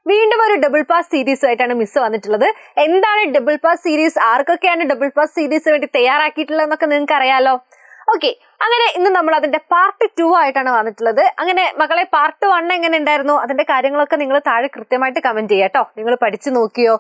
വീണ്ടും ഒരു double pass series ആയിട്ടാണ് മിസ് വന്നിട്ടുള്ളത്. എന്താണ് ഡബിൾ പാസ് സീരീസ്, ആർക്കൊക്കെയാണ് ഡബിൾ പാസ് സീരീസ് വേണ്ടി തയ്യാറാക്കിയിട്ടുള്ളതെന്നൊക്കെ നിങ്ങൾക്ക് അറിയാലോ. ഓക്കെ, അങ്ങനെ ഇന്ന് നമ്മൾ അതിന്റെ പാർട്ട് 2 ആയിട്ടാണ് വന്നിട്ടുള്ളത്. അങ്ങനെ മക്കളെ, പാർട്ട് 1 എങ്ങനെ ഉണ്ടായിരുന്നു, അതിന്റെ കാര്യങ്ങളൊക്കെ നിങ്ങൾ താഴെ കൃത്യമായിട്ട് കമന്റ് ചെയ്യാം കേട്ടോ. നിങ്ങൾ പഠിച്ചു നോക്കിയോ,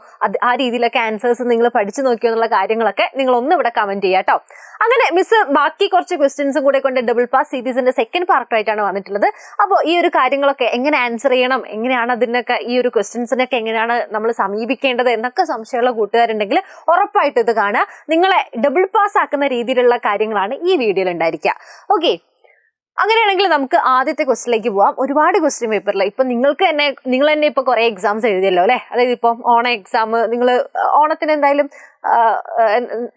ആ രീതിയിലൊക്കെ ആൻസേഴ്സ് നിങ്ങൾ പഠിച്ചു നോക്കിയോ എന്നുള്ള കാര്യങ്ങളൊക്കെ നിങ്ങൾ ഒന്ന് ഇവിടെ കമന്റ് ചെയ്യാം കേട്ടോ. അങ്ങനെ മിസ് ബാക്കി കുറച്ച് ക്വസ്റ്റ്യൻസും കൂടെ കൊണ്ട് ഡബിൾ പാസ് സീരീസിന്റെ സെക്കൻഡ് പാർട്ടായിട്ടാണ് വന്നിട്ടുള്ളത്. അപ്പോൾ ഈ ഒരു കാര്യങ്ങളൊക്കെ എങ്ങനെ ആൻസർ ചെയ്യണം, എങ്ങനെയാണ് അതിനൊക്കെ ഈ ഒരു ക്വസ്റ്റ്യൻസിനൊക്കെ എങ്ങനെയാണ് നമ്മൾ സമീപിക്കേണ്ടത് എന്നൊക്കെ സംശയമുള്ള കൂട്ടുകാരുണ്ടെങ്കിൽ ഉറപ്പായിട്ട് ഇത് കാണുക. നിങ്ങളെ ഡബിൾ പാസ് ആക്കുന്ന രീതിയിലുള്ള കാര്യങ്ങളാണ് ഈ വീഡിയോയിൽ ഉണ്ടായിരിക്കുക. ഓക്കെ, അങ്ങനെയാണെങ്കിൽ നമുക്ക് ആദ്യത്തെ ക്വസ്റ്റിലേക്ക് പോവാം. ഒരുപാട് ക്വസ്റ്റ്യൻ പേപ്പറിൽ ഇപ്പൊ നിങ്ങൾ തന്നെ ഇപ്പൊ കുറെ എക്സാംസ് എഴുതിയല്ലോ അല്ലെ. അതായത് ഇപ്പം ഓണ എക്സാം, നിങ്ങൾ ഓണത്തിന് എന്തായാലും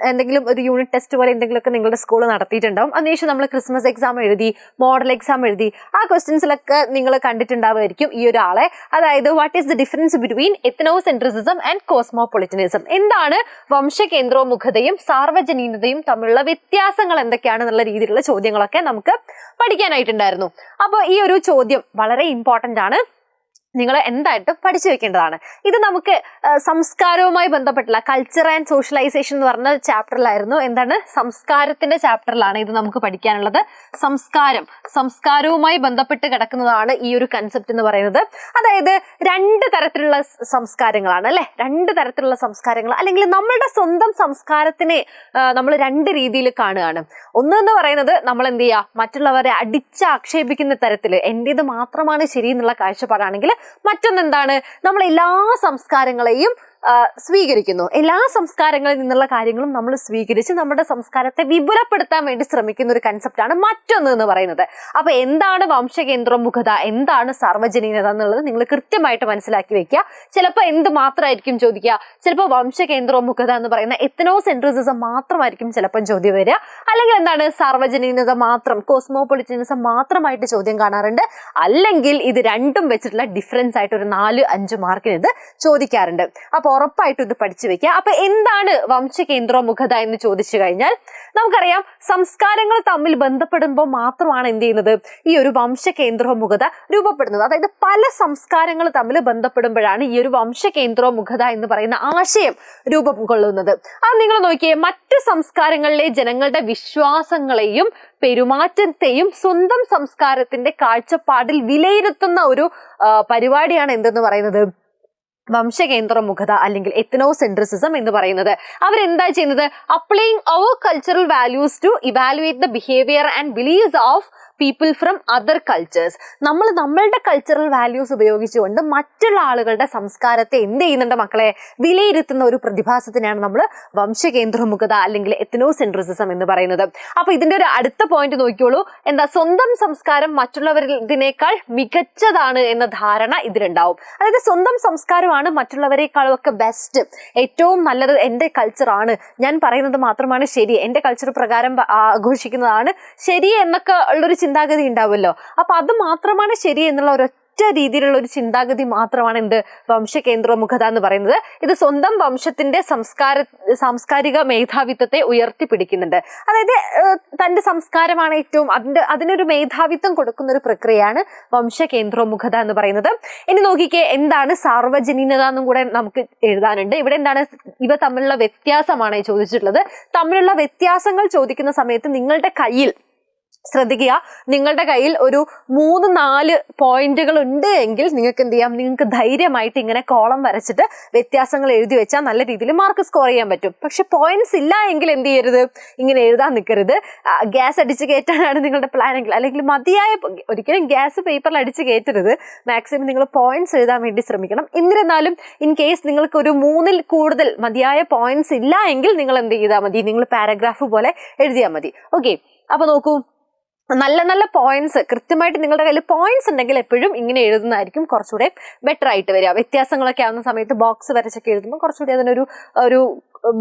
എന്തെങ്കിലും ഒരു യൂണിറ്റ് ടെസ്റ്റ് പോലെ എന്തെങ്കിലുമൊക്കെ നിങ്ങളുടെ സ്കൂൾ നടത്തിയിട്ടുണ്ടാവും. അതിനുശേഷം നമ്മൾ ക്രിസ്മസ് എക്സാം എഴുതി, മോഡൽ എക്സാം എഴുതി. ആ ക്വസ്റ്റ്യൻസിലൊക്കെ നിങ്ങൾ കണ്ടിട്ടുണ്ടാവുമായിരിക്കും ഈ ഒരാളെ. അതായത് what is the difference between ethnocentrism and cosmopolitanism, എന്താണ് വംശകേന്ദ്രോമുഖതയും സാർവജനീനതയും തമ്മിലുള്ള വ്യത്യാസങ്ങൾ എന്തൊക്കെയാണെന്നുള്ള രീതിയിലുള്ള ചോദ്യങ്ങളൊക്കെ നമുക്ക് പഠിക്കാനായിട്ടുണ്ടായിരുന്നു. അപ്പോൾ ഈ ഒരു ചോദ്യം വളരെ ഇമ്പോർട്ടന്റ് ആണ്, നിങ്ങൾ എന്തായിട്ടും പഠിച്ചു വെക്കേണ്ടതാണ്. ഇത് നമുക്ക് സംസ്കാരവുമായി ബന്ധപ്പെട്ടുള്ള കൾച്ചർ ആൻഡ് സോഷ്യലൈസേഷൻ എന്ന് പറഞ്ഞ ചാപ്റ്ററിലായിരുന്നു. എന്താണ്, സംസ്കാരത്തിന്റെ ചാപ്റ്ററിലാണ് ഇത് നമുക്ക് പഠിക്കാനുള്ളത്. സംസ്കാരവുമായി ബന്ധപ്പെട്ട് കിടക്കുന്നതാണ് ഈ ഒരു കൺസെപ്റ്റ് എന്ന് പറയുന്നത്. അതായത് രണ്ട് തരത്തിലുള്ള സംസ്കാരങ്ങളാണ് അല്ലെ, രണ്ട് തരത്തിലുള്ള സംസ്കാരങ്ങൾ, അല്ലെങ്കിൽ നമ്മളുടെ സ്വന്തം സംസ്കാരത്തിനെ നമ്മൾ രണ്ട് രീതിയിൽ കാണുകയാണ്. ഒന്നെന്ന് പറയുന്നത് നമ്മൾ എന്ത് ചെയ്യുക, മറ്റുള്ളവരെ അടിച്ചാക്ഷേപിക്കുന്ന തരത്തിൽ എന്റേത് മാത്രമാണ് ശരി എന്നുള്ള കാഴ്ചപ്പാടാണെങ്കിൽ, മറ്റൊന്നെന്താണ്, നമ്മൾ എല്ലാ സംസ്കാരങ്ങളെയും സ്വീകരിക്കുന്നു. എല്ലാ സംസ്കാരങ്ങളിൽ നിന്നുള്ള കാര്യങ്ങളും നമ്മൾ സ്വീകരിച്ച് നമ്മുടെ സംസ്കാരത്തെ വിപുലപ്പെടുത്താൻ വേണ്ടി ശ്രമിക്കുന്ന ഒരു കൺസെപ്റ്റാണ് മറ്റൊന്ന് എന്ന് പറയുന്നത്. അപ്പൊ എന്താണ് വംശകേന്ദ്രോമുഖത, എന്താണ് സാർവജനീനത എന്നുള്ളത് നിങ്ങൾ കൃത്യമായിട്ട് മനസ്സിലാക്കി വെക്കുക. ചിലപ്പോൾ എന്ത് മാത്രമായിരിക്കും ചോദിക്കുക, ചിലപ്പോൾ വംശകേന്ദ്രോമുഖത എന്ന് പറയുന്ന എത്നോസെൻട്രിസിസം മാത്രമായിരിക്കും ചിലപ്പം ചോദ്യം വരിക, അല്ലെങ്കിൽ എന്താണ് സാർവജനീനത മാത്രം, കോസ്മോപൊളിറ്റനിസം മാത്രമായിട്ട് ചോദ്യം കാണാറുണ്ട്. അല്ലെങ്കിൽ ഇത് രണ്ടും വെച്ചിട്ടുള്ള ഡിഫറൻസ് ആയിട്ട് ഒരു 4-5 മാർക്കിന് ഇത് ചോദിക്കാറുണ്ട്. അപ്പൊ ഉറപ്പായിട്ടും ഇത് പഠിച്ചു വെക്കുക. അപ്പൊ എന്താണ് വംശകേന്ദ്രോമുഖത എന്ന് ചോദിച്ചു കഴിഞ്ഞാൽ, നമുക്കറിയാം സംസ്കാരങ്ങൾ തമ്മിൽ ബന്ധപ്പെടുമ്പോൾ മാത്രമാണ് എന്ത് ചെയ്യുന്നത്, ഈ ഒരു വംശകേന്ദ്രോമുഖത രൂപപ്പെടുന്നത്. അതായത് പല സംസ്കാരങ്ങൾ തമ്മിൽ ബന്ധപ്പെടുമ്പോഴാണ് ഈ ഒരു വംശകേന്ദ്രോമുഖത എന്ന് പറയുന്ന ആശയം രൂപം കൊള്ളുന്നത്. അത് നിങ്ങൾ നോക്കിയേ, മറ്റ് സംസ്കാരങ്ങളിലെ ജനങ്ങളുടെ വിശ്വാസങ്ങളെയും പെരുമാറ്റത്തെയും സ്വന്തം സംസ്കാരത്തിന്റെ കാഴ്ചപ്പാടിൽ വിലയിരുത്തുന്ന ഒരു പരിപാടിയാണ് എന്തെന്ന് പറയുന്നത്, വംശകേന്ദ്രമുഖത അല്ലെങ്കിൽ എത്നോസെൻട്രിസിസം എന്ന് പറയുന്നത്. അവരെന്താ ചെയ്യുന്നത്, applying our cultural values to evaluate the behaviour and beliefs of people from other cultures. നമ്മളുടെ കൾച്ചറൽ വാല്യൂസ് ഉപയോഗിച്ചുകൊണ്ട് മറ്റുള്ള ആളുകളുടെ സംസ്കാരത്തെ എന്ത് ചെയ്യുന്നുണ്ട് മക്കളെ, വിലയിരുത്തുന്ന ഒരു പ്രതിഭാസത്തിനാണ് നമ്മൾ വംശകേന്ദ്രമുഖത അല്ലെങ്കിൽ എത്നോസെൻട്രിസിസം എന്ന് പറയുന്നത്. അപ്പൊ ഇതിന്റെ ഒരു അടുത്ത പോയിന്റ് നോക്കിയോളൂ, എന്താ, സ്വന്തം സംസ്കാരം മറ്റുള്ളവരിനേക്കാൾ മികച്ചതാണ് എന്ന ധാരണ ഇതിലുണ്ടാവും. അതായത് സ്വന്തം സംസ്കാരമാണ് മറ്റുള്ളവരെക്കാളും ഒക്കെ ബെസ്റ്റ്, ഏറ്റവും നല്ലത് എൻ്റെ കൾച്ചറാണ്, ഞാൻ പറയുന്നത് മാത്രമാണ് ശരി, എൻ്റെ കൾച്ചർ പ്രകാരം ആഘോഷിക്കുന്നതാണ് ശരി എന്നൊക്കെ ഉള്ളൊരു ചിന്താഗതി ഉണ്ടാവുമല്ലോ. അപ്പൊ അത് മാത്രമാണ് ശരി എന്നുള്ള ഒരൊറ്റ രീതിയിലുള്ള ഒരു ചിന്താഗതി മാത്രമാണ് എന്ത്, വംശകേന്ദ്രോമുഖത എന്ന് പറയുന്നത്. ഇത് സ്വന്തം വംശത്തിന്റെ സാംസ്കാരിക മേധാവിത്വത്തെ ഉയർത്തിപ്പിടിക്കുന്നുണ്ട്. അതായത് തന്റെ സംസ്കാരമാണ് ഏറ്റവും, അതിനൊരു മേധാവിത്വം കൊടുക്കുന്ന ഒരു പ്രക്രിയയാണ് വംശകേന്ദ്രോമുഖത എന്ന് പറയുന്നത്. ഇനി നോക്കിക്കേ, എന്താണ് സാർവജനീനത എന്നും കൂടെ നമുക്ക് എഴുതാനുണ്ട്. ഇവിടെ എന്താണ്, ഇവ തമ്മിലുള്ള വ്യത്യാസമാണ് ചോദിച്ചിട്ടുള്ളത്. തമ്മിലുള്ള വ്യത്യാസങ്ങൾ ചോദിക്കുന്ന സമയത്ത് നിങ്ങളുടെ കയ്യിൽ ശ്രദ്ധിക്കുക, നിങ്ങളുടെ കയ്യിൽ ഒരു 3-4 പോയിന്റുകൾ ഉണ്ട് എങ്കിൽ നിങ്ങൾക്ക് എന്ത് ചെയ്യാം, നിങ്ങൾക്ക് ധൈര്യമായിട്ട് ഇങ്ങനെ കോളം വരച്ചിട്ട് വ്യത്യാസങ്ങൾ എഴുതി വെച്ചാൽ നല്ല രീതിയിൽ മാർക്ക് സ്കോർ ചെയ്യാൻ പറ്റും. പക്ഷെ പോയിന്റ്സ് ഇല്ല എങ്കിൽ എന്ത് ചെയ്യരുത്, ഇങ്ങനെ എഴുതാൻ നിൽക്കരുത്. ഗ്യാസ് അടിച്ച് കയറ്റാനാണ് നിങ്ങളുടെ പ്ലാൻ എങ്കിൽ, അല്ലെങ്കിൽ മതിയായ, ഒരിക്കലും ഗ്യാസ് പേപ്പറിൽ അടിച്ച് കയറ്റരുത്. മാക്സിമം നിങ്ങൾ പോയിന്റ്സ് എഴുതാൻ വേണ്ടി ശ്രമിക്കണം. എന്നിരുന്നാലും ഇൻ കേസ് നിങ്ങൾക്ക് ഒരു 3-ൽ കൂടുതൽ മതിയായ പോയിന്റ്സ് ഇല്ല എങ്കിൽ നിങ്ങൾ എന്ത് ചെയ്താൽ മതി, നിങ്ങൾ പാരഗ്രാഫ് പോലെ എഴുതിയാൽ മതി. ഓക്കെ, അപ്പൊ നോക്കൂ, നല്ല നല്ല പോയിന്റ്സ് കൃത്യമായിട്ട് നിങ്ങളുടെ കയ്യിൽ പോയിന്റ്സ് ഉണ്ടെങ്കിൽ എപ്പോഴും ഇങ്ങനെ എഴുതുന്നതായിരിക്കും കുറച്ചുകൂടെ ബെറ്റർ ആയിട്ട് വരിക. വ്യത്യാസങ്ങളൊക്കെ ആവുന്ന സമയത്ത് ബോക്സ് വരച്ചൊക്കെ എഴുതുമ്പോൾ കുറച്ചുകൂടി അതിനൊരു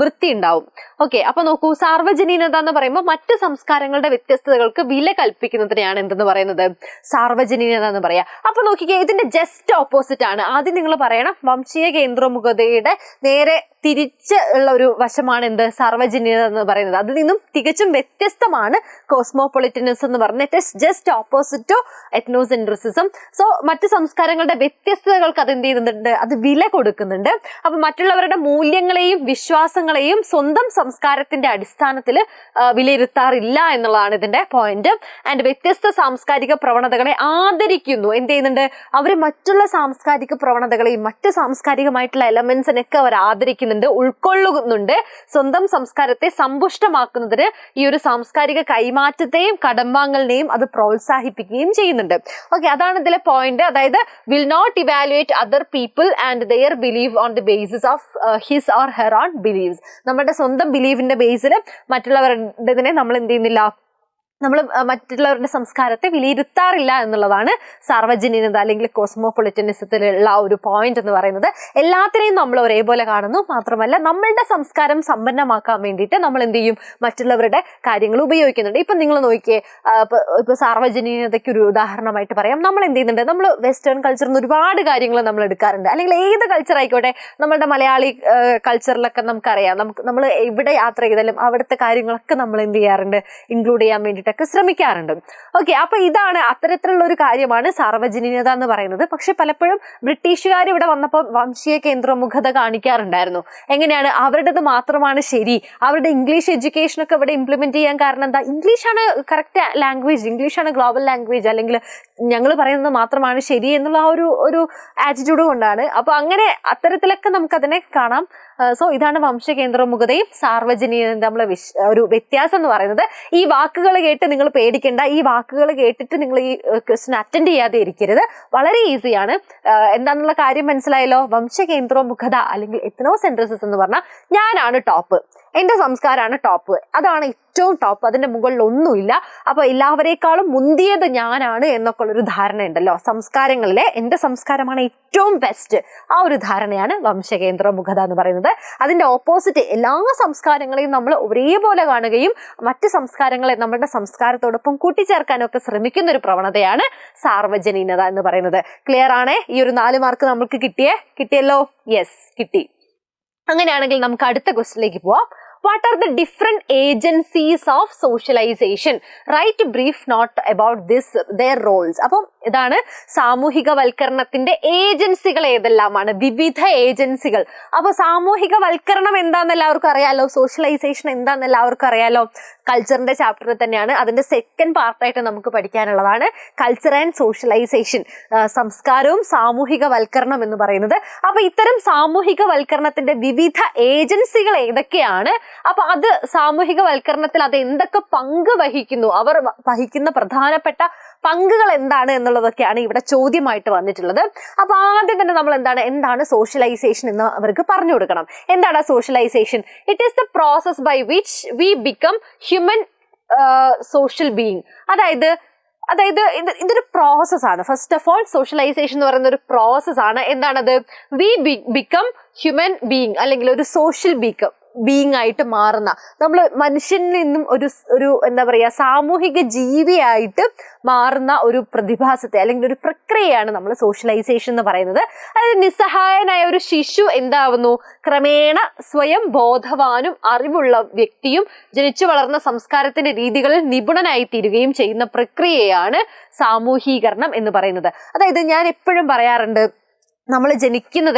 വൃത്തി ഉണ്ടാവും. ഓക്കെ, അപ്പൊ നോക്കൂ, സാർവജനീനത എന്ന് പറയുമ്പോൾ മറ്റ് സംസ്കാരങ്ങളുടെ വ്യത്യസ്തതകൾക്ക് വില കൽപ്പിക്കുന്നതിനെയാണ് എന്തെന്ന് പറയുന്നത്, സാർവജനീനത എന്ന് പറയാം. അപ്പൊ നോക്കിക്കേ, ഇതിന്റെ ജസ്റ്റ് ഓപ്പോസിറ്റ് ആണ്. ആദ്യം നിങ്ങൾ പറയണം, വംശീയ കേന്ദ്രമുഖതയുടെ നേരെ തിരിച്ച് ഉള്ള ഒരു വശമാണ് എന്ത്, സാർവജനീനത എന്ന് പറയുന്നത്. അതിൽ നിന്നും തികച്ചും വ്യത്യസ്തമാണ് കോസ്മോപൊളിറ്റനിസം എന്ന് പറഞ്ഞത്. It is just opposite to ethnocentrism. So മറ്റ് സംസ്കാരങ്ങളുടെ വ്യത്യസ്തതകൾക്ക് അത് എന്ത് ചെയ്യുന്നുണ്ട്, അത് വില കൊടുക്കുന്നുണ്ട്. അപ്പൊ മറ്റുള്ളവരുടെ മൂല്യങ്ങളെയും വിശ്വാസങ്ങളെയും സ്വന്തം സംസ്കാരത്തിന്റെ അടിസ്ഥാനത്തിൽ വിലയിരുത്താറില്ല എന്നുള്ളതാണ് ഇതിന്റെ പോയിന്റ്. ആൻഡ് വ്യത്യസ്ത സാംസ്കാരിക പ്രവണതകളെ ആദരിക്കുന്നു. എന്ത് ചെയ്യുന്നുണ്ട്, അവർ മറ്റുള്ള സാംസ്കാരിക പ്രവണതകളെയും മറ്റ് സാംസ്കാരികമായിട്ടുള്ള എലമെന്റ്സിനൊക്കെ അവർ ആദരിക്കുന്നുണ്ട്, ഉൾക്കൊള്ളുന്നുണ്ട്. സ്വന്തം സംസ്കാരത്തെ സമ്പുഷ്ടമാക്കുന്നതിന് ഈ ഒരു സാംസ്കാരിക കൈമാറ്റത്തെയും കടമ്പാങ്ങലിനെയും അത് പ്രോത്സാഹിപ്പിക്കുകയും ചെയ്യുന്നുണ്ട്. ഓക്കെ, അതാണ് ഇതിലെ പോയിന്റ്. അതായത് will not evaluate other people and their belief on the basis of his or her own beliefs. നമ്മുടെ സ്വന്തം ബിലീവിന്റെ ബേസിൽ മറ്റുള്ളവരുടേതിനെ നമ്മൾ എന്ത് ചെയ്യുന്നില്ല, നമ്മൾ മറ്റുള്ളവരുടെ സംസ്കാരത്തെ വിലയിരുത്താറില്ല എന്നുള്ളതാണ് സാർവജനീനത അല്ലെങ്കിൽ കോസ്മോപൊളിറ്റനിസത്തിലുള്ള ഒരു പോയിന്റ് എന്ന് പറയുന്നത്. എല്ലാത്തിനെയും നമ്മൾ ഒരേപോലെ കാണുന്നു. മാത്രമല്ല നമ്മളുടെ സംസ്കാരം സമ്പന്നമാക്കാൻ വേണ്ടിയിട്ട് നമ്മൾ എന്ത് ചെയ്യും, മറ്റുള്ളവരുടെ കാര്യങ്ങൾ ഉപയോഗിക്കുന്നുണ്ട്. ഇപ്പൊ നിങ്ങൾ നോക്കിയേ, ഇപ്പൊ സാർവജനീനതയ്ക്ക് ഒരു ഉദാഹരണമായിട്ട് പറയാം. നമ്മൾ എന്ത് ചെയ്യുന്നുണ്ട്, നമ്മൾ വെസ്റ്റേൺ കൾച്ചറിൽ നിന്ന് ഒരുപാട് കാര്യങ്ങൾ നമ്മൾ എടുക്കാറുണ്ട്. അല്ലെങ്കിൽ ഏത് കൾച്ചർ ആയിക്കോട്ടെ, നമ്മളുടെ മലയാളി കൾച്ചറിലൊക്കെ നമുക്കറിയാം, നമ്മൾ എവിടെ യാത്ര ചെയ്താലും അവിടുത്തെ കാര്യങ്ങളൊക്കെ നമ്മൾ എന്ത് ചെയ്യാറുണ്ട്, ഇൻക്ലൂഡ് ചെയ്യാൻ വേണ്ടിയിട്ട് ശ്രമിക്കാറുണ്ട്. ഓക്കെ, അപ്പൊ ഇതാണ്, അത്തരത്തിലുള്ള ഒരു കാര്യമാണ് സാർവജനീനത എന്ന് പറയുന്നത്. പക്ഷെ പലപ്പോഴും ബ്രിട്ടീഷുകാർ ഇവിടെ വന്നപ്പോൾ വംശീയ കേന്ദ്രമുഖത കാണിക്കാറുണ്ടായിരുന്നു. എങ്ങനെയാണ്, അവരുടേത് മാത്രമാണ് ശരി, അവരുടെ ഇംഗ്ലീഷ് എഡ്യൂക്കേഷനൊക്കെ ഇവിടെ ഇംപ്ലിമെന്റ് ചെയ്യാൻ കാരണം എന്താ, ഇംഗ്ലീഷാണ് കറക്റ്റ് ലാംഗ്വേജ്, ഇംഗ്ലീഷാണ് ഗ്ലോബൽ ലാംഗ്വേജ്, അല്ലെങ്കിൽ ഞങ്ങൾ പറയുന്നത് മാത്രമാണ് ശരി എന്നുള്ള ഒരു ആറ്റിറ്റ്യൂഡ് കൊണ്ടാണ്. അപ്പൊ അങ്ങനെ അത്തരത്തിലൊക്കെ നമുക്കതിനെ കാണാം. സോ ഇതാണ് വംശകേന്ദ്രമുഖതയും സാർവജനീനതയും തമ്മിലുള്ള ഒരു വ്യത്യാസം എന്ന് പറയുന്നത്. ഈ വാക്കുകൾ കേട്ട് നിങ്ങൾ പേടിക്കേണ്ട. ഈ വാക്കുകൾ കേട്ടിട്ട് നിങ്ങൾ ഈ ക്വസ്റ്റ്യൻ അറ്റൻഡ് ചെയ്യാതെ ഇരിക്കരുത്. വളരെ ഈസിയാണ്. എന്താണെന്നുള്ള കാര്യം മനസ്സിലായല്ലോ. വംശകേന്ദ്രമുഖത അല്ലെങ്കിൽ എത്നോസെൻട്രിസിസം എന്ന് പറഞ്ഞാൽ ഞാനാണ് ടോപ്പ്, എന്റെ സംസ്കാരമാണ് ടോപ്പ്, അതാണ് ഏറ്റവും ടോപ്പ്, അതിന്റെ മുകളിൽ ഒന്നുമില്ല, അപ്പൊ എല്ലാവരേക്കാളും മുന്തിയത് ഞാനാണ് എന്നൊക്കെ ഉള്ളൊരു ധാരണ ഉണ്ടല്ലോ. സംസ്കാരങ്ങളിലെ എന്റെ സംസ്കാരമാണ് ഏറ്റവും ബെസ്റ്റ്, ആ ഒരു ധാരണയാണ് വംശകേന്ദ്രമുഖത എന്ന് പറയുന്നത്. അതിന്റെ ഓപ്പോസിറ്റ് എല്ലാ സംസ്കാരങ്ങളെയും നമ്മൾ ഒരേപോലെ കാണുകയും മറ്റ് സംസ്കാരങ്ങളെ നമ്മുടെ സംസ്കാരത്തോടൊപ്പം കൂട്ടിച്ചേർക്കാനും ഒക്കെ ശ്രമിക്കുന്ന ഒരു പ്രവണതയാണ് സാർവജനീനത എന്ന് പറയുന്നത്. ക്ലിയർ ആണേ? ഈ ഒരു 4 മാർക്ക് നമുക്ക് കിട്ടിയല്ലോ? യെസ്, കിട്ടി. അങ്ങനെയാണെങ്കിൽ നമുക്ക് അടുത്ത ക്വസ്റ്റ്യനിലേക്ക് പോവാം. What are the different agencies of socialization? Write a brief note about their roles. അപ്പം ഇതാണ് സാമൂഹികവൽക്കരണത്തിന്റെ ഏജൻസികൾ ഏതെല്ലാമാണ്, വിവിധ ഏജൻസികൾ. അപ്പൊ സാമൂഹികവൽക്കരണം എന്താന്ന് എല്ലാവർക്കും അറിയാലോ, സോഷ്യലൈസേഷൻ എന്താന്ന് എല്ലാവർക്കും അറിയാലോ. കൾച്ചറിന്റെ ചാപ്റ്ററിൽ തന്നെയാണ്, അതിന്റെ സെക്കൻഡ് പാർട്ടായിട്ട് നമുക്ക് പഠിക്കാനുള്ളതാണ് കൾച്ചർ ആൻഡ് സോഷ്യലൈസേഷൻ, സംസ്കാരവും സാമൂഹികവൽക്കരണം എന്ന് പറയുന്നത്. അപ്പൊ ഇത്തരം സാമൂഹികവൽക്കരണത്തിന്റെ വിവിധ ഏജൻസികൾ ഏതൊക്കെയാണ്, അപ്പൊ അത് സാമൂഹികവൽക്കരണത്തിൽ അത് എന്തൊക്കെ പങ്ക് വഹിക്കുന്നു, അവർ വഹിക്കുന്ന പ്രധാനപ്പെട്ട പങ്കുകൾ എന്താണ് എന്നുള്ളതൊക്കെയാണ് ഇവിടെ ചോദ്യമായിട്ട് വന്നിട്ടുള്ളത്. അപ്പൊ ആദ്യം തന്നെ നമ്മൾ എന്താണ് സോഷ്യലൈസേഷൻ എന്ന് അവർക്ക് പറഞ്ഞു കൊടുക്കണം. എന്താണ് socialisation? It is the process by which we become human social being. അതായത് ഇതൊരു പ്രോസസ്സാണ്. ഫസ്റ്റ് ഓഫ് ഓൾ സോഷ്യലൈസേഷൻ എന്ന് പറയുന്ന ഒരു പ്രോസസ്സാണ്. എന്താണത്? വി ബിക്കം ഹ്യൂമൻ ബീയിങ് അല്ലെങ്കിൽ ഒരു സോഷ്യൽ ബീയിങ് ആയിട്ട് മാറുന്ന, നമ്മൾ മനുഷ്യനിൽ നിന്നും ഒരു എന്താ പറയുക സാമൂഹിക ജീവിയായിട്ട് മാറുന്ന ഒരു പ്രതിഭാസത്തെ അല്ലെങ്കിൽ ഒരു പ്രക്രിയയാണ് നമ്മൾ സോഷ്യലൈസേഷൻ എന്ന് പറയുന്നത്. അതായത് നിസ്സഹായനായ ഒരു ശിശു എന്താവുന്നു, ക്രമേണ സ്വയം ബോധവാനും അറിവുള്ള വ്യക്തിയും ജനിച്ചു വളർന്ന സംസ്കാരത്തിന്റെ രീതികളിൽ നിപുണനായി തീരുകയും ചെയ്യുന്ന പ്രക്രിയയാണ് സാമൂഹീകരണം എന്ന് പറയുന്നത്. അതായത് ഞാൻ എപ്പോഴും പറയാറുണ്ട്, നമ്മൾ ജനിക്കുന്നത്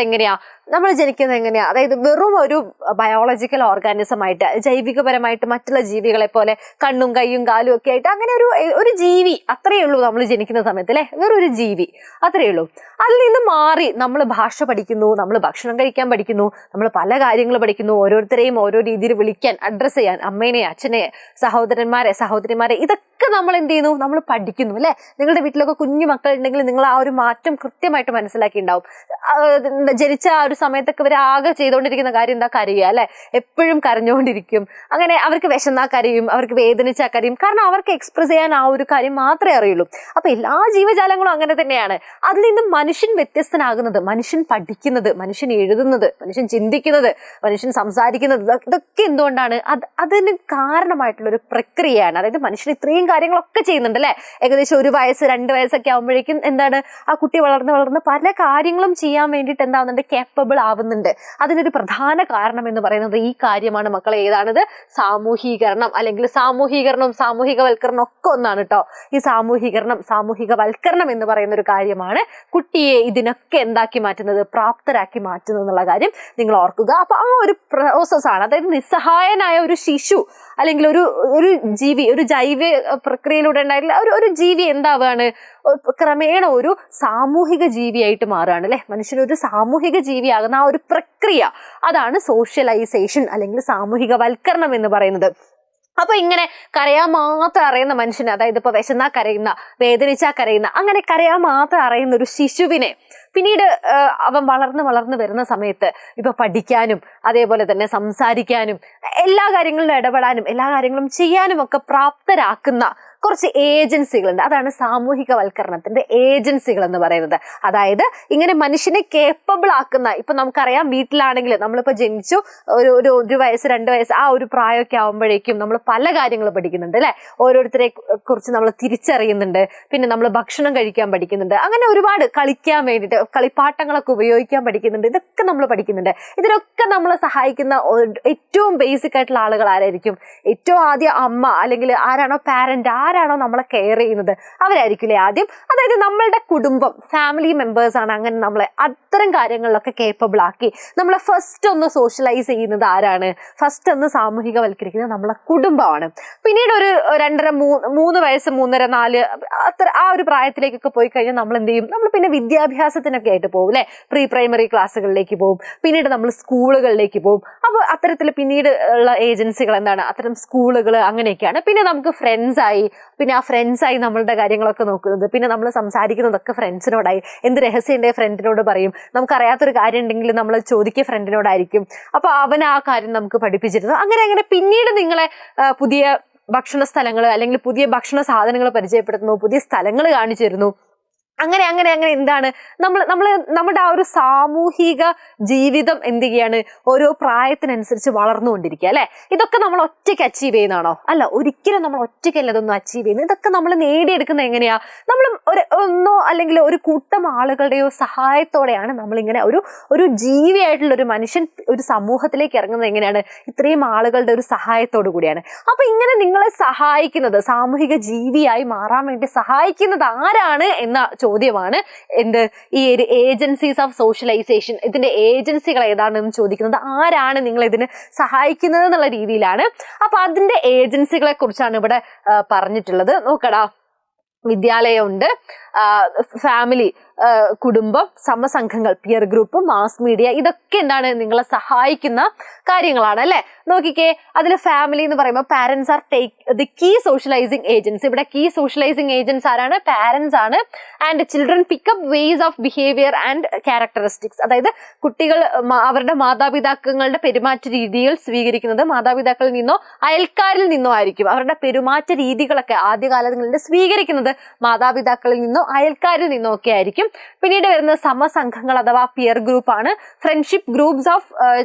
എങ്ങനെയാ, അതായത് വെറും ഒരു ബയോളജിക്കൽ ഓർഗാനിസം ആയിട്ട്, ജൈവികപരമായിട്ട് മറ്റുള്ള ജീവികളെ പോലെ കണ്ണും കൈയും കാലും ഒക്കെ ആയിട്ട് അങ്ങനെ ഒരു ജീവി അത്രയേ ഉള്ളൂ നമ്മൾ ജനിക്കുന്ന സമയത്ത് അല്ലെ, വെറൊരു ജീവി അത്രയേ ഉള്ളൂ. അതിൽ നിന്ന് മാറി നമ്മൾ ഭാഷ പഠിക്കുന്നു, നമ്മൾ ഭക്ഷണം കഴിക്കാൻ പഠിക്കുന്നു, നമ്മൾ പല കാര്യങ്ങൾ പഠിക്കുന്നു, ഓരോരുത്തരെയും ഓരോ രീതിയിൽ വിളിക്കാൻ, അഡ്രസ്സ് ചെയ്യാൻ, അമ്മേനെ അച്ഛനെ സഹോദരിമാരെ ഇതൊക്കെ നമ്മൾ എന്ത് ചെയ്യുന്നു, നമ്മൾ പഠിക്കുന്നു അല്ലെ. നിങ്ങളുടെ വീട്ടിലൊക്കെ കുഞ്ഞു മക്കൾ ഉണ്ടെങ്കിൽ നിങ്ങൾ ആ ഒരു മാറ്റം കൃത്യമായിട്ട് മനസ്സിലാക്കിയിട്ടുണ്ടാവും. ജനിച്ച ആ ഒരു ഒരു സമയത്തൊക്കെ ഇവർ ആകെ ചെയ്തുകൊണ്ടിരിക്കുന്ന കാര്യം എന്താ, കരയുക അല്ലെ, എപ്പോഴും കരഞ്ഞുകൊണ്ടിരിക്കും. അങ്ങനെ അവർക്ക് വിശന്നാ കരയും, അവർക്ക് വേദനിച്ചാൽ കരയും. കാരണം അവർക്ക് എക്സ്പ്രസ് ചെയ്യാൻ ആ ഒരു കാര്യം മാത്രമേ അറിയുള്ളൂ. അപ്പൊ എല്ലാ ജീവജാലങ്ങളും അങ്ങനെ തന്നെയാണ്. അതിൽ നിന്നും മനുഷ്യൻ വ്യത്യസ്തനാകുന്നത്, മനുഷ്യൻ പഠിക്കുന്നത്, മനുഷ്യൻ എഴുതുന്നത്, മനുഷ്യൻ ചിന്തിക്കുന്നത്, മനുഷ്യൻ സംസാരിക്കുന്നത്, ഇതൊക്കെ എന്തുകൊണ്ടാണ്? അതിന് കാരണമായിട്ടുള്ള ഒരു പ്രക്രിയയാണ്. അതായത് മനുഷ്യൻ ഇത്രയും കാര്യങ്ങളൊക്കെ ചെയ്യുന്നുണ്ട് അല്ലെ. ഏകദേശം 1 വയസ്സ് 2 വയസ്സൊക്കെ ആകുമ്പോഴേക്കും എന്താണ്, ആ കുട്ടി വളർന്ന് പല കാര്യങ്ങളും ചെയ്യാൻ വേണ്ടിയിട്ട് എന്താവുന്നുണ്ട്, കേപ്പബിൾ ആവുന്നുണ്ട്. അതിനൊരു പ്രധാന കാരണം എന്ന് പറയുന്നത് ഈ കാര്യമാണ് മക്കളെ. ഏതാണിത്? സാമൂഹീകരണം. അല്ലെങ്കിൽ സാമൂഹീകരണവും സാമൂഹികവൽക്കരണം ഒക്കെ ഒന്നാണ് കേട്ടോ. ഈ സാമൂഹീകരണം, സാമൂഹികവൽക്കരണം എന്ന് പറയുന്ന ഒരു കാര്യമാണ് കുട്ടിയെ ഇതിനൊക്കെ എന്താക്കി മാറ്റുന്നത്, പ്രാപ്തരാക്കി മാറ്റുന്നത് എന്നുള്ള കാര്യം നിങ്ങൾ ഓർക്കുക. അപ്പൊ ആ ഒരു പ്രോസസ്സാണ്. അതായത് നിസ്സഹായനായ ഒരു ശിശു അല്ലെങ്കിൽ ഒരു ജീവി, ഒരു ജൈവ പ്രക്രിയയിലൂടെ ഉണ്ടായിട്ടുള്ള ഒരു ജീവി എന്താവുകയാണ്, ക്രമേണ ഒരു സാമൂഹിക ജീവിയായിട്ട് മാറുകയാണ് അല്ലെ. മനുഷ്യനൊരു സാമൂഹിക ജീവിയാകുന്ന ആ ഒരു പ്രക്രിയ, അതാണ് സോഷ്യലൈസേഷൻ അല്ലെങ്കിൽ സാമൂഹികവൽക്കരണം എന്ന് പറയുന്നത്. അപ്പൊ ഇങ്ങനെ കരയാൻ മാത്രം അറിയുന്ന മനുഷ്യന്, അതായത് ഇപ്പൊ വിശന്നാ കരയുന്ന, വേദനിച്ചാ കരയുന്ന, അങ്ങനെ കരയാൻ മാത്രം അറിയുന്ന ഒരു ശിശുവിനെ പിന്നീട് അവൻ വളർന്ന് വരുന്ന സമയത്ത് ഇപ്പൊ പഠിക്കാനും അതേപോലെ തന്നെ സംസാരിക്കാനും എല്ലാ കാര്യങ്ങളിലും ഇടപെടാനും എല്ലാ കാര്യങ്ങളും ചെയ്യാനും ഒക്കെ പ്രാപ്തരാക്കുന്ന കുറച്ച് ഏജൻസികളുണ്ട്. അതാണ് സാമൂഹികവൽക്കരണത്തിന്റെ ഏജൻസികൾ എന്ന് പറയുന്നത്. അതായത് ഇങ്ങനെ മനുഷ്യനെ കേപ്പബിൾ ആക്കുന്ന, ഇപ്പൊ നമുക്കറിയാം വീട്ടിലാണെങ്കിൽ നമ്മളിപ്പോ ജനിച്ചു ഒരു വയസ്സ് 2 വയസ്സ് ആ ഒരു പ്രായമൊക്കെ ആവുമ്പോഴേക്കും നമ്മൾ പല കാര്യങ്ങൾ പഠിക്കുന്നുണ്ട് അല്ലെ. ഓരോരുത്തരെ കുറിച്ച് നമ്മൾ തിരിച്ചറിയുന്നുണ്ട്. പിന്നെ നമ്മൾ ഭക്ഷണം കഴിക്കാൻ പഠിക്കുന്നുണ്ട്. അങ്ങനെ ഒരുപാട് കളിക്കാൻ വേണ്ടിയിട്ട് കളിപ്പാട്ടങ്ങളൊക്കെ ഉപയോഗിക്കാൻ പഠിക്കുന്നുണ്ട്. ഇതൊക്കെ നമ്മൾ പഠിക്കുന്നുണ്ട്. ഇതിനൊക്കെ നമ്മളെ സഹായിക്കുന്ന ഏറ്റവും ബേസിക് ആയിട്ടുള്ള ആളുകൾ ആരായിരിക്കും? ഏറ്റവും ആദ്യം അമ്മ, അല്ലെങ്കിൽ ആരാണോ പാരന്റ്, ആരാണോ നമ്മളെ കെയർ ചെയ്യുന്നത് അവരായിരിക്കില്ലേ ആദ്യം. അതായത് നമ്മളുടെ കുടുംബം, ഫാമിലി മെമ്പേഴ്സ് ആണ് അങ്ങനെ നമ്മളെ അത്തരം കാര്യങ്ങളിലൊക്കെ കേപ്പബിൾ ആക്കി നമ്മളെ ഫസ്റ്റ് ഒന്ന് സോഷ്യലൈസ് ചെയ്യുന്നത് ആരാണ്? ഫസ്റ്റ് ഒന്ന് സാമൂഹികവൽക്കരിക്കുന്നത് നമ്മളെ കുടുംബമാണ്. പിന്നീട് ഒരു 2.5-3 വയസ്സ്, 3.5, 4 അത്ര ആ ഒരു പ്രായത്തിലേക്കൊക്കെ പോയി കഴിഞ്ഞാൽ നമ്മൾ എന്ത് ചെയ്യും? നമ്മൾ പിന്നെ വിദ്യാഭ്യാസത്തിനൊക്കെ ആയിട്ട് പോകും അല്ലെ. പ്രീ പ്രൈമറി ക്ലാസ്സുകളിലേക്ക് പോകും. പിന്നീട് നമ്മൾ സ്കൂളുകളിലേക്ക് പോകും. അപ്പോൾ അത്തരത്തിൽ പിന്നീട് ഉള്ള ഏജൻസികൾ എന്താണ്? അത്തരം സ്കൂളുകൾ അങ്ങനെയൊക്കെയാണ്. പിന്നെ നമുക്ക് ഫ്രണ്ട്സായി, പിന്നെ ആ ഫ്രണ്ട്സായി നമ്മളുടെ കാര്യങ്ങളൊക്കെ നോക്കുന്നത്, പിന്നെ നമ്മൾ സംസാരിക്കുന്നതൊക്കെ ഫ്രണ്ട്സിനോടായി. എന്ത് രഹസ്യം ഉണ്ടെങ്കിൽ ഫ്രണ്ടിനോട് പറയും. നമുക്കറിയാത്തൊരു കാര്യം ഉണ്ടെങ്കിൽ നമ്മൾ ചോദിക്കുക ഫ്രണ്ടിനോടായിരിക്കും. അപ്പൊ അവൻ ആ കാര്യം നമുക്ക് പഠിപ്പിച്ചിരുന്നു. അങ്ങനെ പിന്നീട് നിങ്ങളെ പുതിയ ഭക്ഷണ സ്ഥലങ്ങൾ അല്ലെങ്കിൽ പുതിയ ഭക്ഷണ സാധനങ്ങൾ പരിചയപ്പെടുത്തുന്നു, പുതിയ സ്ഥലങ്ങൾ കാണിച്ചു തരുന്നു. അങ്ങനെ എന്താണ് നമ്മുടെ ആ ഒരു സാമൂഹിക ജീവിതം എന്ത് ചെയ്യാണ്? ഓരോ പ്രായത്തിനനുസരിച്ച് വളർന്നുകൊണ്ടിരിക്കുക അല്ലെ. ഇതൊക്കെ നമ്മൾ ഒറ്റയ്ക്ക് അച്ചീവ് ചെയ്യുന്നതാണോ? അല്ല, ഒരിക്കലും നമ്മൾ ഒറ്റയ്ക്കല്ല ഇതൊന്നും അച്ചീവ് ചെയ്യുന്നത്. ഇതൊക്കെ നമ്മൾ നേടിയെടുക്കുന്നത് എങ്ങനെയാ? നമ്മൾ ഒന്നോ അല്ലെങ്കിൽ ഒരു കൂട്ടം ആളുകളുടെയോ സഹായത്തോടെയാണ് നമ്മളിങ്ങനെ ഒരു ജീവിയായിട്ടുള്ള ഒരു മനുഷ്യൻ ഒരു സമൂഹത്തിലേക്ക് ഇറങ്ങുന്നത് എങ്ങനെയാണ്? ഇത്രയും ആളുകളുടെ ഒരു സഹായത്തോടു കൂടിയാണ്. അപ്പൊ ഇങ്ങനെ നിങ്ങളെ സഹായിക്കുന്നത്, സാമൂഹിക ജീവിയായി മാറാൻ വേണ്ടി സഹായിക്കുന്നത് ആരാണ് എന്ന ചോദ്യമാണ് ഈ ഒരു ഏജൻസീസ് ഓഫ് സോഷ്യലൈസേഷൻ. ഇതിന്റെ ഏജൻസികൾ ഏതാണെന്ന് ചോദിക്കുന്നത് ആരാണ് നിങ്ങൾ ഇതിന് സഹായിക്കുന്നത് എന്നുള്ള രീതിയിലാണ്. അപ്പൊ അതിന്റെ ഏജൻസികളെ കുറിച്ചാണ് ഇവിടെ പറഞ്ഞിട്ടുള്ളത്. നോക്കടാ, വിദ്യാലയമുണ്ട്, ഫാമിലി, കുടുംബം, സമസംഘങ്ങൾ, പിയർ ഗ്രൂപ്പ്, മാസ് മീഡിയ, ഇതൊക്കെ എന്താണ്? നിങ്ങളെ സഹായിക്കുന്ന കാര്യങ്ങളാണ് അല്ലെ. നോക്കിക്കേ, അതിൽ ഫാമിലി എന്ന് പറയുമ്പോൾ parents are the key socialising agents. ഇവിടെ കീ സോഷ്യലൈസിങ് ഏജൻസ് ആരാണ്? പാരന്റ്സ് ആണ്. And children pick up ways of behaviour and characteristics. അതായത് കുട്ടികൾ അവരുടെ മാതാപിതാക്കളുടെ പെരുമാറ്റ രീതികൾ സ്വീകരിക്കുന്നത് മാതാപിതാക്കളിൽ നിന്നോ അയൽക്കാരിൽ നിന്നോ ആയിരിക്കും. അവരുടെ പെരുമാറ്റ രീതികളൊക്കെ ആദ്യകാലങ്ങളിൽ സ്വീകരിക്കുന്നത് മാതാപിതാക്കളിൽ നിന്നോ അയൽക്കാരിൽ നിന്നോ ഒക്കെ ആയിരിക്കും. പിന്നീട് വരുന്ന സമസംഘങ്ങൾ അഥവാ പിയർ ഗ്രൂപ്പ് ആണ്. Friendship groups of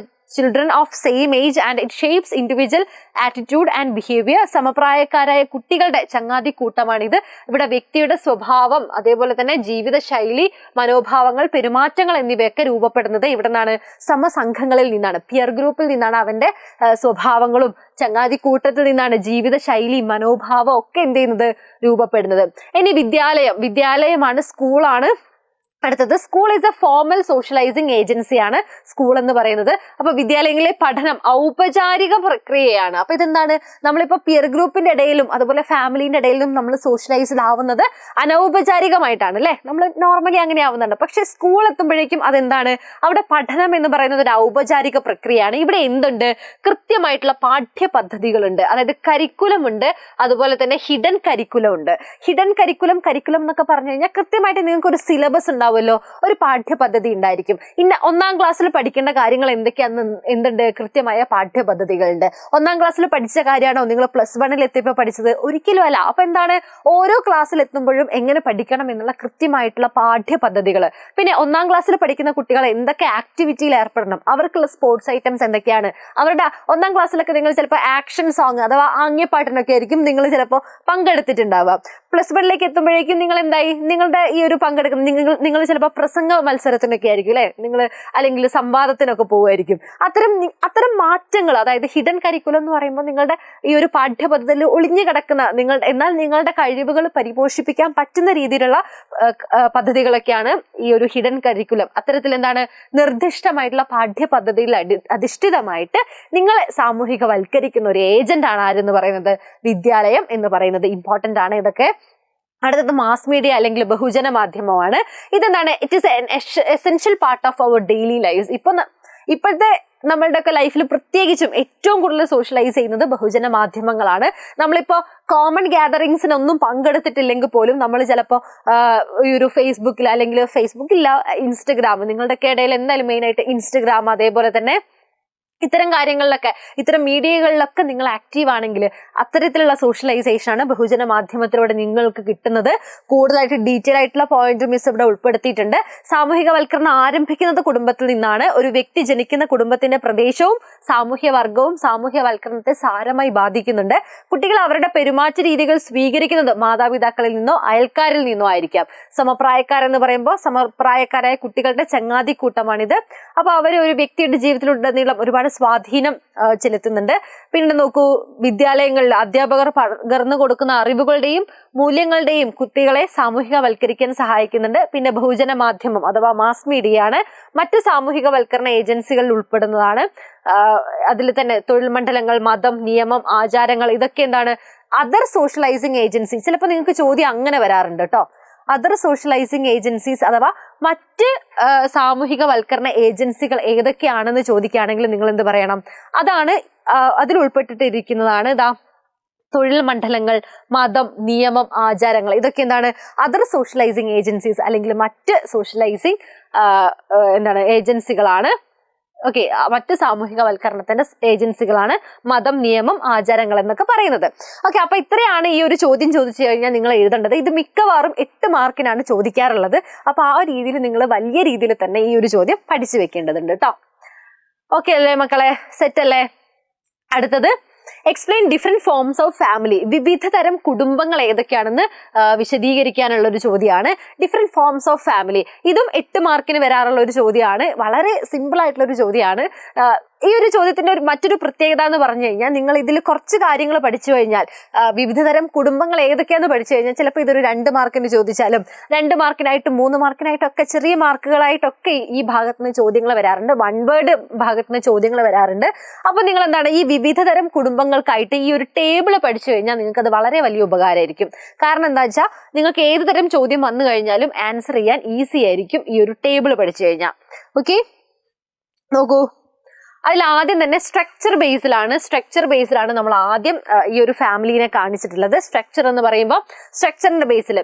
children of same age and it shapes individual attitude and behavior. സമപ്രായക്കാരായ കുട്ടികളുടെ ചങ്ങാതി കൂട്ടമാണിത്. ഇവിടെ വ്യക്തിയുടെ സ്വഭാവം, അതേപോലെ തന്നെ ജീവിത ശൈലി, മനോഭാവങ്ങൾ, പെരുമാറ്റങ്ങൾ എന്നിവയൊക്കെ രൂപപ്പെടുന്നത് ഇവിടെ നിന്നാണ്? സമസംഘങ്ങളിൽ നിന്നാണ്, പിയർ ഗ്രൂപ്പിൽ നിന്നാണ്. അവന്റെ സ്വഭാവങ്ങളും ചങ്ങാതി കൂട്ടത്തിൽ നിന്നാണ് ജീവിത ശൈലി, മനോഭാവം ഒക്കെ എന്ത് ചെയ്യുന്നത്? രൂപപ്പെടുന്നത്. ഇനി വിദ്യാലയമാണ്, സ്കൂളാണ് അടുത്തത്. School is A formal socialising ഏജൻസിയാണ് സ്കൂൾ എന്ന് പറയുന്നത്. അപ്പൊ വിദ്യാലയങ്ങളിലെ പഠനം ഔപചാരിക പ്രക്രിയയാണ്. അപ്പൊ ഇതെന്താണ്? നമ്മളിപ്പോ പിയർ ഗ്രൂപ്പിന്റെ ഇടയിലും അതുപോലെ ഫാമിലിന്റെ ഇടയിലും നമ്മൾ സോഷ്യലൈസ്ഡ് ആവുന്നത് അനൗപചാരികമായിട്ടാണ് അല്ലെ. നമ്മൾ നോർമലി അങ്ങനെ ആവുന്നുണ്ട്. പക്ഷെ സ്കൂൾ എത്തുമ്പോഴേക്കും അതെന്താണ്? അവിടെ പഠനം എന്ന് പറയുന്നത് ഒരു ഔപചാരിക പ്രക്രിയയാണ്. ഇവിടെ എന്തുണ്ട്? കൃത്യമായിട്ടുള്ള പാഠ്യ പദ്ധതികളുണ്ട്. അതായത് കരിക്കുലം ഉണ്ട്, അതുപോലെ തന്നെ ഹിഡൻ കരിക്കുലം ഉണ്ട്. ഹിഡൻ കരിക്കുലം എന്നൊക്കെ പറഞ്ഞു കഴിഞ്ഞാൽ കൃത്യമായിട്ട് നിങ്ങൾക്ക് ഒരു സിലബസ് ഉണ്ടാവും. ഉണ്ടാവുമല്ലോ, ഒരു പാഠ്യപദ്ധതി ഉണ്ടായിരിക്കും. ഇന്ന 1ാം ക്ലാസ്സിൽ പഠിക്കേണ്ട കാര്യങ്ങൾ എന്തൊക്കെയാണെന്ന് എന്തുണ്ട്, കൃത്യമായ പാഠ്യപദ്ധതികളുണ്ട്. 1ാം ക്ലാസ്സിൽ പഠിച്ച കാര്യമാണോ നിങ്ങൾ +1 എത്തിയപ്പോൾ പഠിച്ചത്? ഒരിക്കലും അല്ല. അപ്പൊ എന്താണ്, ഓരോ ക്ലാസ്സിൽ എത്തുമ്പോഴും എങ്ങനെ പഠിക്കണം എന്നുള്ള കൃത്യമായിട്ടുള്ള പാഠ്യപദ്ധതികൾ. പിന്നെ 1ാം ക്ലാസ്സിൽ പഠിക്കുന്ന കുട്ടികൾ എന്തൊക്കെ ആക്ടിവിറ്റിയിൽ ഏർപ്പെടണം, അവർക്കുള്ള സ്പോർട്സ് ഐറ്റംസ് എന്തൊക്കെയാണ്, അവരുടെ 1ാം ക്ലാസ്സിലൊക്കെ നിങ്ങൾ ചിലപ്പോൾ ആക്ഷൻ സോങ് അഥവാ ആംഗ്യപ്പാട്ടിനൊക്കെ ആയിരിക്കും നിങ്ങൾ ചിലപ്പോൾ പങ്കെടുത്തിട്ടുണ്ടാവുക. +1 എത്തുമ്പോഴേക്കും നിങ്ങൾ എന്തായി, നിങ്ങളുടെ ഈ ഒരു പങ്കെടുക്കുന്ന നിങ്ങൾ ചിലപ്പോൾ പ്രസംഗ മത്സരത്തിനൊക്കെ ആയിരിക്കും അല്ലെ, നിങ്ങൾ അല്ലെങ്കിൽ സംവാദത്തിനൊക്കെ പോകുമായിരിക്കും. അത്തരം മാറ്റങ്ങൾ, അതായത് ഹിഡൻ കരിക്കുലം എന്ന് പറയുമ്പോൾ നിങ്ങളുടെ ഈ ഒരു പാഠ്യപദ്ധതിയിൽ ഒളിഞ്ഞു കിടക്കുന്ന എന്നാൽ നിങ്ങളുടെ കഴിവുകൾ പരിപോഷിപ്പിക്കാൻ പറ്റുന്ന രീതിയിലുള്ള പദ്ധതികളൊക്കെയാണ് ഈ ഒരു ഹിഡൻ കരിക്കുലം. അത്തരത്തിൽ എന്താണ്, നിർദ്ദിഷ്ടമായിട്ടുള്ള പാഠ്യപദ്ധതിയിൽ അധിഷ്ഠിതമായിട്ട് നിങ്ങളെ സാമൂഹികവൽക്കരിക്കുന്ന ഒരു ഏജന്റ് ആണ് ആരെന്ന് പറയുന്നത്, വിദ്യാലയം എന്ന് പറയുന്നത്. ഇമ്പോർട്ടന്റ് ആണ് ഇതൊക്കെ. അടുത്തത് മാസ് മീഡിയ അല്ലെങ്കിൽ ബഹുജന മാധ്യമമാണ്. ഇതെന്താണ്, it is an essential part of our daily life. ഇപ്പോഴത്തെ നമ്മളുടെയൊക്കെ ലൈഫിൽ പ്രത്യേകിച്ചും ഏറ്റവും കൂടുതൽ സോഷ്യലൈസ് ചെയ്യുന്നത് ബഹുജന മാധ്യമങ്ങളാണ്. നമ്മളിപ്പോ കോമൺ ഗ്യാതറിങ്സിനൊന്നും പങ്കെടുത്തിട്ടില്ലെങ്കിൽ പോലും നമ്മൾ ചിലപ്പോൾ ഈ ഒരു ഫേസ്ബുക്കിൽ, അല്ലെങ്കിൽ ഫേസ്ബുക്കില്ല, ഇൻസ്റ്റഗ്രാം, നിങ്ങളുടെയൊക്കെ ഇടയിൽ എന്തായാലും മെയിനായിട്ട് ഇൻസ്റ്റഗ്രാം, അതേപോലെ തന്നെ ഇത്തരം കാര്യങ്ങളിലൊക്കെ, ഇത്തരം മീഡിയകളിലൊക്കെ നിങ്ങൾ ആക്റ്റീവ് ആണെങ്കിൽ അത്തരത്തിലുള്ള സോഷ്യലൈസേഷൻ ആണ് ബഹുജന മാധ്യമത്തിലൂടെ നിങ്ങൾക്ക് കിട്ടുന്നത്. കൂടുതലായിട്ട് ഡീറ്റെയിൽ ആയിട്ടുള്ള പോയിന്റ് മിസ് ഇവിടെ ഉൾപ്പെടുത്തിയിട്ടുണ്ട്. സാമൂഹികവൽക്കരണം ആരംഭിക്കുന്നത് കുടുംബത്തിൽ നിന്നാണ്. ഒരു വ്യക്തി ജനിക്കുന്ന കുടുംബത്തിന്റെ പ്രദേശവും സാമൂഹ്യ വർഗവും സാമൂഹ്യവൽക്കരണത്തെ സാരമായി ബാധിക്കുന്നുണ്ട്. കുട്ടികൾ അവരുടെ പെരുമാറ്റ രീതികൾ സ്വീകരിക്കുന്നത് മാതാപിതാക്കളിൽ നിന്നോ അയൽക്കാരിൽ നിന്നോ ആയിരിക്കാം. സമപ്രായക്കാരെന്ന് പറയുമ്പോൾ സമപ്രായക്കാരായ കുട്ടികളുടെ ചങ്ങാതിക്കൂട്ടമാണിത്. അപ്പൊ അവർ ഒരു വ്യക്തിയുടെ ജീവിതത്തിലുടനീളം ഒരുപാട് സ്വാധീനം ചെലുത്തുന്നുണ്ട്. പിന്നെ നോക്കൂ, വിദ്യാലയങ്ങളിൽ അധ്യാപകർ പകർന്നു കൊടുക്കുന്ന അറിവുകളുടെയും മൂല്യങ്ങളുടെയും കുട്ടികളെ സാമൂഹികവൽക്കരിക്കാൻ സഹായിക്കുന്നുണ്ട്. പിന്നെ ബഹുജന മാധ്യമം അഥവാ മാസ് മീഡിയയാണ് മറ്റ് സാമൂഹികവൽക്കരണ ഏജൻസികളിൽ ഉൾപ്പെടുന്നതാണ്. അതിൽ തന്നെ തൊഴിൽ മണ്ഡലങ്ങൾ, മതം, നിയമം, ആചാരങ്ങൾ, ഇതൊക്കെ എന്താണ്, അതർ സോഷ്യലൈസിങ് ഏജൻസി. ചിലപ്പോൾ നിങ്ങൾക്ക് ചോദ്യം അങ്ങനെ വരാറുണ്ട് കേട്ടോ. അതർ സോഷ്യലൈസിങ് ഏജൻസീസ് അഥവാ മറ്റ് സാമൂഹികവൽക്കരണ ഏജൻസികൾ ഏതൊക്കെയാണെന്ന് ചോദിക്കുകയാണെങ്കിൽ നിങ്ങൾ എന്ത് പറയണം, അതാണ് അതിൽ ഉൾപ്പെട്ടിട്ടിരിക്കുന്നതാണ് തൊഴിൽ മണ്ഡലങ്ങൾ, മതം, നിയമം, ആചാരങ്ങൾ. ഇതൊക്കെ എന്താണ്, അതർ സോഷ്യലൈസിങ് ഏജൻസീസ് അല്ലെങ്കിൽ മറ്റ് സോഷ്യലൈസിങ് ഏജൻസികളാണ്. ഓക്കെ, മറ്റ് സാമൂഹികവൽക്കരണത്തിന്റെ ഏജൻസികളാണ് മതം, നിയമം, ആചാരങ്ങൾ എന്നൊക്കെ പറയുന്നത്. ഓക്കെ, അപ്പൊ ഇത്രയാണ് ഈ ഒരു ചോദ്യം ചോദിച്ചു കഴിഞ്ഞാൽ നിങ്ങൾ എഴുതേണ്ടത്. ഇത് മിക്കവാറും 8 മാർക്കിനാണ് ചോദിക്കാറുള്ളത്. അപ്പൊ ആ രീതിയിൽ നിങ്ങൾ വലിയ രീതിയിൽ തന്നെ ഈ ഒരു ചോദ്യം പഠിച്ചു വെക്കേണ്ടതുണ്ട് കേട്ടോ. ഓക്കെ അല്ലേ മക്കളെ, സെറ്റ് അല്ലേ? അടുത്തത് explain different forms of family. വിവിധ തരം കുടുംബങ്ങൾ ഏതൊക്കെയാണെന്ന് വിശദീകരിക്കാനുള്ള ഒരു ചോദ്യമാണ്. ഡിഫറെന്റ് ഫോംസ് ഓഫ് ഫാമിലി, ഇതും 8 മാർക്കിന് വരാറുള്ള ഒരു ചോദ്യമാണ്. വളരെ സിമ്പിൾ ആയിട്ടുള്ള ഒരു ചോദ്യമാണ്. ഈ ഒരു ചോദ്യത്തിന്റെ മറ്റൊരു പ്രത്യേകത എന്ന് പറഞ്ഞു കഴിഞ്ഞാൽ, നിങ്ങൾ ഇതിൽ കുറച്ച് കാര്യങ്ങൾ പഠിച്ചു കഴിഞ്ഞാൽ, വിവിധ തരം കുടുംബങ്ങൾ ഏതൊക്കെയാന്ന് പഠിച്ചു കഴിഞ്ഞാൽ ചിലപ്പോൾ ഇതൊരു 2 മാർക്കിന് ചോദിച്ചാലും 2 മാർക്കിനായിട്ടും 3 മാർക്കിനായിട്ടൊക്കെ ചെറിയ മാർക്കുകളായിട്ടൊക്കെ ഈ ഭാഗത്ത് നിന്ന് ചോദ്യങ്ങൾ വരാറുണ്ട്. 1 വേർഡ് ഭാഗത്ത് നിന്ന് ചോദ്യങ്ങൾ വരാറുണ്ട്. അപ്പൊ നിങ്ങൾ എന്താണ്, ഈ വിവിധ തരം കുടുംബങ്ങൾക്കായിട്ട് ഈ ഒരു ടേബിൾ പഠിച്ചു കഴിഞ്ഞാൽ നിങ്ങൾക്ക് അത് വളരെ വലിയ ഉപകാരമായിരിക്കും. കാരണം എന്താ വെച്ചാൽ നിങ്ങൾക്ക് ഏത് തരം ചോദ്യം വന്നു കഴിഞ്ഞാലും ആൻസർ ചെയ്യാൻ ഈസി ആയിരിക്കും ഈ ഒരു ടേബിൾ പഠിച്ചു കഴിഞ്ഞാൽ. ഓക്കെ, നോക്കൂ, അതിൽ ആദ്യം തന്നെ സ്ട്രക്ചർ ബേസിലാണ് നമ്മൾ ആദ്യം ഈ ഒരു ഫാമിലിനെ കാണിച്ചിട്ടുള്ളത്. സ്ട്രക്ചർ എന്ന് പറയുമ്പോൾ സ്ട്രക്ചറിന്റെ ബേസിൽ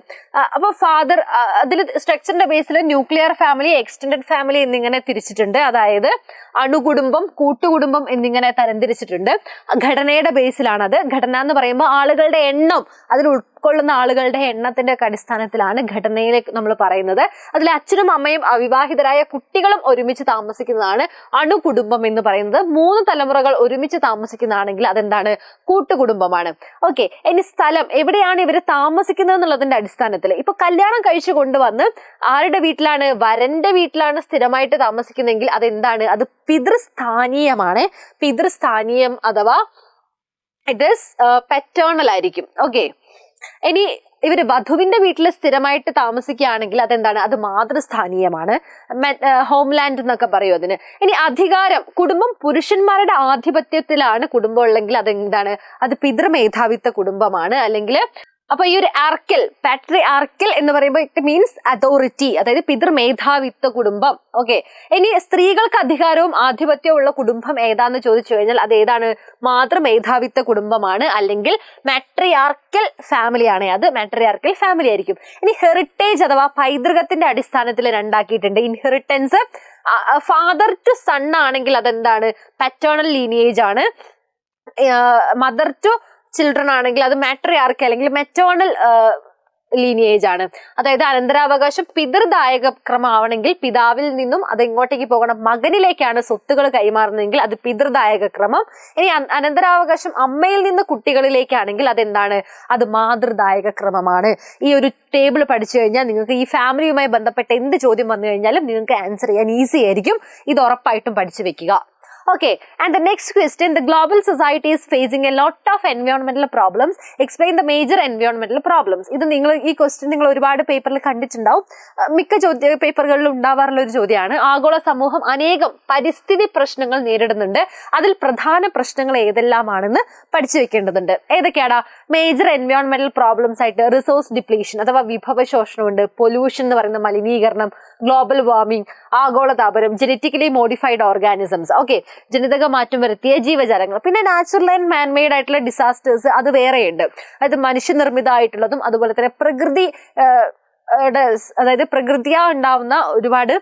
അപ്പൊ ഫാദർ, അതിൽ സ്ട്രക്ചറിന്റെ ബേസിൽ ന്യൂക്ലിയർ ഫാമിലി, എക്സ്റ്റെൻഡഡ് ഫാമിലി എന്നിങ്ങനെ തിരിച്ചിട്ടുണ്ട്. അതായത് അണുകുടുംബം, കൂട്ടുകുടുംബം എന്നിങ്ങനെ തരംതിരിച്ചിട്ടുണ്ട്. ഘടനയുടെ ബേസിലാണത്. ഘടന എന്ന് പറയുമ്പോൾ ആളുകളുടെ എണ്ണം, അതിൽ ഉൾക്കൊള്ളുന്ന ആളുകളുടെ എണ്ണത്തിന്റെ അടിസ്ഥാനത്തിലാണ് ഘടനയിലെ നമ്മൾ പറയുന്നത്. അതിൽ അച്ഛനും അമ്മയും അവിവാഹിതരായ കുട്ടികളും ഒരുമിച്ച് താമസിക്കുന്നതാണ് അണുകുടുംബം എന്ന് പറയുന്നത്. 3 തലമുറകൾ ഒരുമിച്ച് താമസിക്കുന്നതാണെങ്കിൽ അതെന്താണ്, കൂട്ടുകുടുംബമാണ്. ഓക്കെ, ഇനി സ്ഥലം, എവിടെയാണ് ഇവർ താമസിക്കുന്നത് എന്നുള്ളതിന്റെ അടിസ്ഥാനത്തിൽ ഇപ്പൊ കല്യാണം കഴിച്ചു കൊണ്ടുവന്ന് ആരുടെ വീട്ടിലാണ്, വരന്റെ വീട്ടിലാണ് സ്ഥിരമായിട്ട് താമസിക്കുന്നതെങ്കിൽ അതെന്താണ്, അത് പിതൃസ്ഥാനീയമാണ്. പിതൃസ്ഥാനീയം അഥവാ ഇറ്റ് ഈസ് പെറ്റേണൽ ആയിരിക്കും. ഓക്കെ, ഇനി ഇവര് വധുവിന്റെ വീട്ടിൽ സ്ഥിരമായിട്ട് താമസിക്കുകയാണെങ്കിൽ അതെന്താണ്, അത് മാതൃസ്ഥാനീയമാണ്. ഹോംലാൻഡ് എന്നൊക്കെ പറയും അതിന്. ഇനി അധികാരം, കുടുംബം പുരുഷന്മാരുടെ ആധിപത്യത്തിലാണ് കുടുംബം ഉള്ളെങ്കിൽ അതെന്താണ്, അത് പിതൃമേധാവിത്വ കുടുംബമാണ്. അല്ലെങ്കിൽ അപ്പൊ ഈ ഒരു ആർക്കൽ, പാട്രി ആർക്കൽ എന്ന് പറയുമ്പോൾ ഇറ്റ് മീൻസ് അതോറിറ്റി, അതായത് പിതൃമേധാവിത്വ കുടുംബം. ഓക്കെ, ഇനി സ്ത്രീകൾക്ക് അധികാരവും ആധിപത്യവും ഉള്ള കുടുംബം ഏതാന്ന് ചോദിച്ചു കഴിഞ്ഞാൽ അത് ഏതാണ്? മാതൃമേധാവിത്വ കുടുംബമാണ്, അല്ലെങ്കിൽ മാട്രിയാർക്കൽ ഫാമിലിയാണ്. അത് മാട്രിയാർക്കൽ ഫാമിലി ആയിരിക്കും. ഇനി ഹെറിറ്റേജ് അഥവാ പൈതൃകത്തിന്റെ അടിസ്ഥാനത്തിൽ രണ്ടാക്കിയിട്ടുണ്ട്. ഇൻഹെറിറ്റൻസ് ഫാദർ ടു സൺ ആണെങ്കിൽ അതെന്താണ്? പാറ്റേണൽ ലീനിയേജ് ആണ്. മദർ ടു ചിൽഡ്രൻ ആണെങ്കിൽ അത് മാട്രിയാർക്ക് അല്ലെങ്കിൽ മെറ്റേണൽ ലീനിയേജ് ആണ്. അതായത് അനന്തരാവകാശം പിതൃദായക ക്രമമാവണമെങ്കിൽ പിതാവിൽ നിന്നും അത് എങ്ങോട്ടേക്ക് പോകണം? മകനിലേക്കാണ് സ്വത്തുകൾ കൈമാറുന്നതെങ്കിൽ അത് പിതൃദായക ക്രമം. ഇനി അനന്തരാവകാശം അമ്മയിൽ നിന്ന് കുട്ടികളിലേക്കാണെങ്കിൽ അതെന്താണ്? അത് മാതൃദായക ക്രമമാണ്. ഈ ഒരു ടേബിൾ പഠിച്ചു കഴിഞ്ഞാൽ നിങ്ങൾക്ക് ഈ ഫാമിലിയുമായി ബന്ധപ്പെട്ട എന്ത് ചോദ്യം വന്നു കഴിഞ്ഞാലും നിങ്ങൾക്ക് ആൻസർ ചെയ്യാൻ ഈസി ആയിരിക്കും. ഇത് ഉറപ്പായിട്ടും പഠിച്ചു വെക്കുക. Okay, and the next question, the global society is facing a lot of environmental problems. Explain the major environmental problems. ഇത് നിങ്ങൾ ഈ ക്വസ്റ്റ്യൻ നിങ്ങൾ ഒരുപാട് പേപ്പറിൽ കണ്ടിട്ടുണ്ടാവും. മിക്ക പേപ്പറുകളിൽ ഉണ്ടാവാറുള്ള ഒരു ചോദ്യമാണ്. ആഗോള സമൂഹം അനേകം പരിസ്ഥിതി പ്രശ്നങ്ങൾ നേരിടുന്നുണ്ട്. അതിൽ പ്രധാന പ്രശ്നങ്ങൾ ഏതെല്ലാമാണെന്ന് പഠിച്ചു വെക്കേണ്ടതുണ്ട്. ഏതൊക്കെയാടാ? മേജർ എൻവയോൺമെന്റൽ പ്രോബ്ലംസ് ആയിട്ട് റിസോഴ്സ് ഡിപ്ലീഷൻ അഥവാ വിഭവശോഷണമുണ്ട്, പൊല്യൂഷൻ എന്ന് പറയുന്ന മലിനീകരണം, ഗ്ലോബൽ വാർമിംഗ്, ആഗോളതാപനം, ജനറ്റിക്കലി മോഡിഫൈഡ് ഓർഗാനിസംസ്, ഓക്കെ, ജനിതക മാറ്റം വരുത്തിയ ജീവജാലങ്ങൾ, പിന്നെ നാച്ചുറൽ ആൻഡ് മാൻമെയ്ഡ് ആയിട്ടുള്ള ഡിസാസ്റ്റേഴ്സ് അത് വേറെയുണ്ട്. അതായത് മനുഷ്യനിർമ്മിതമായിട്ടുള്ളതും അതുപോലെ തന്നെ അതായത് പ്രകൃതിയാ ഉണ്ടാവുന്ന ഒരുപാട്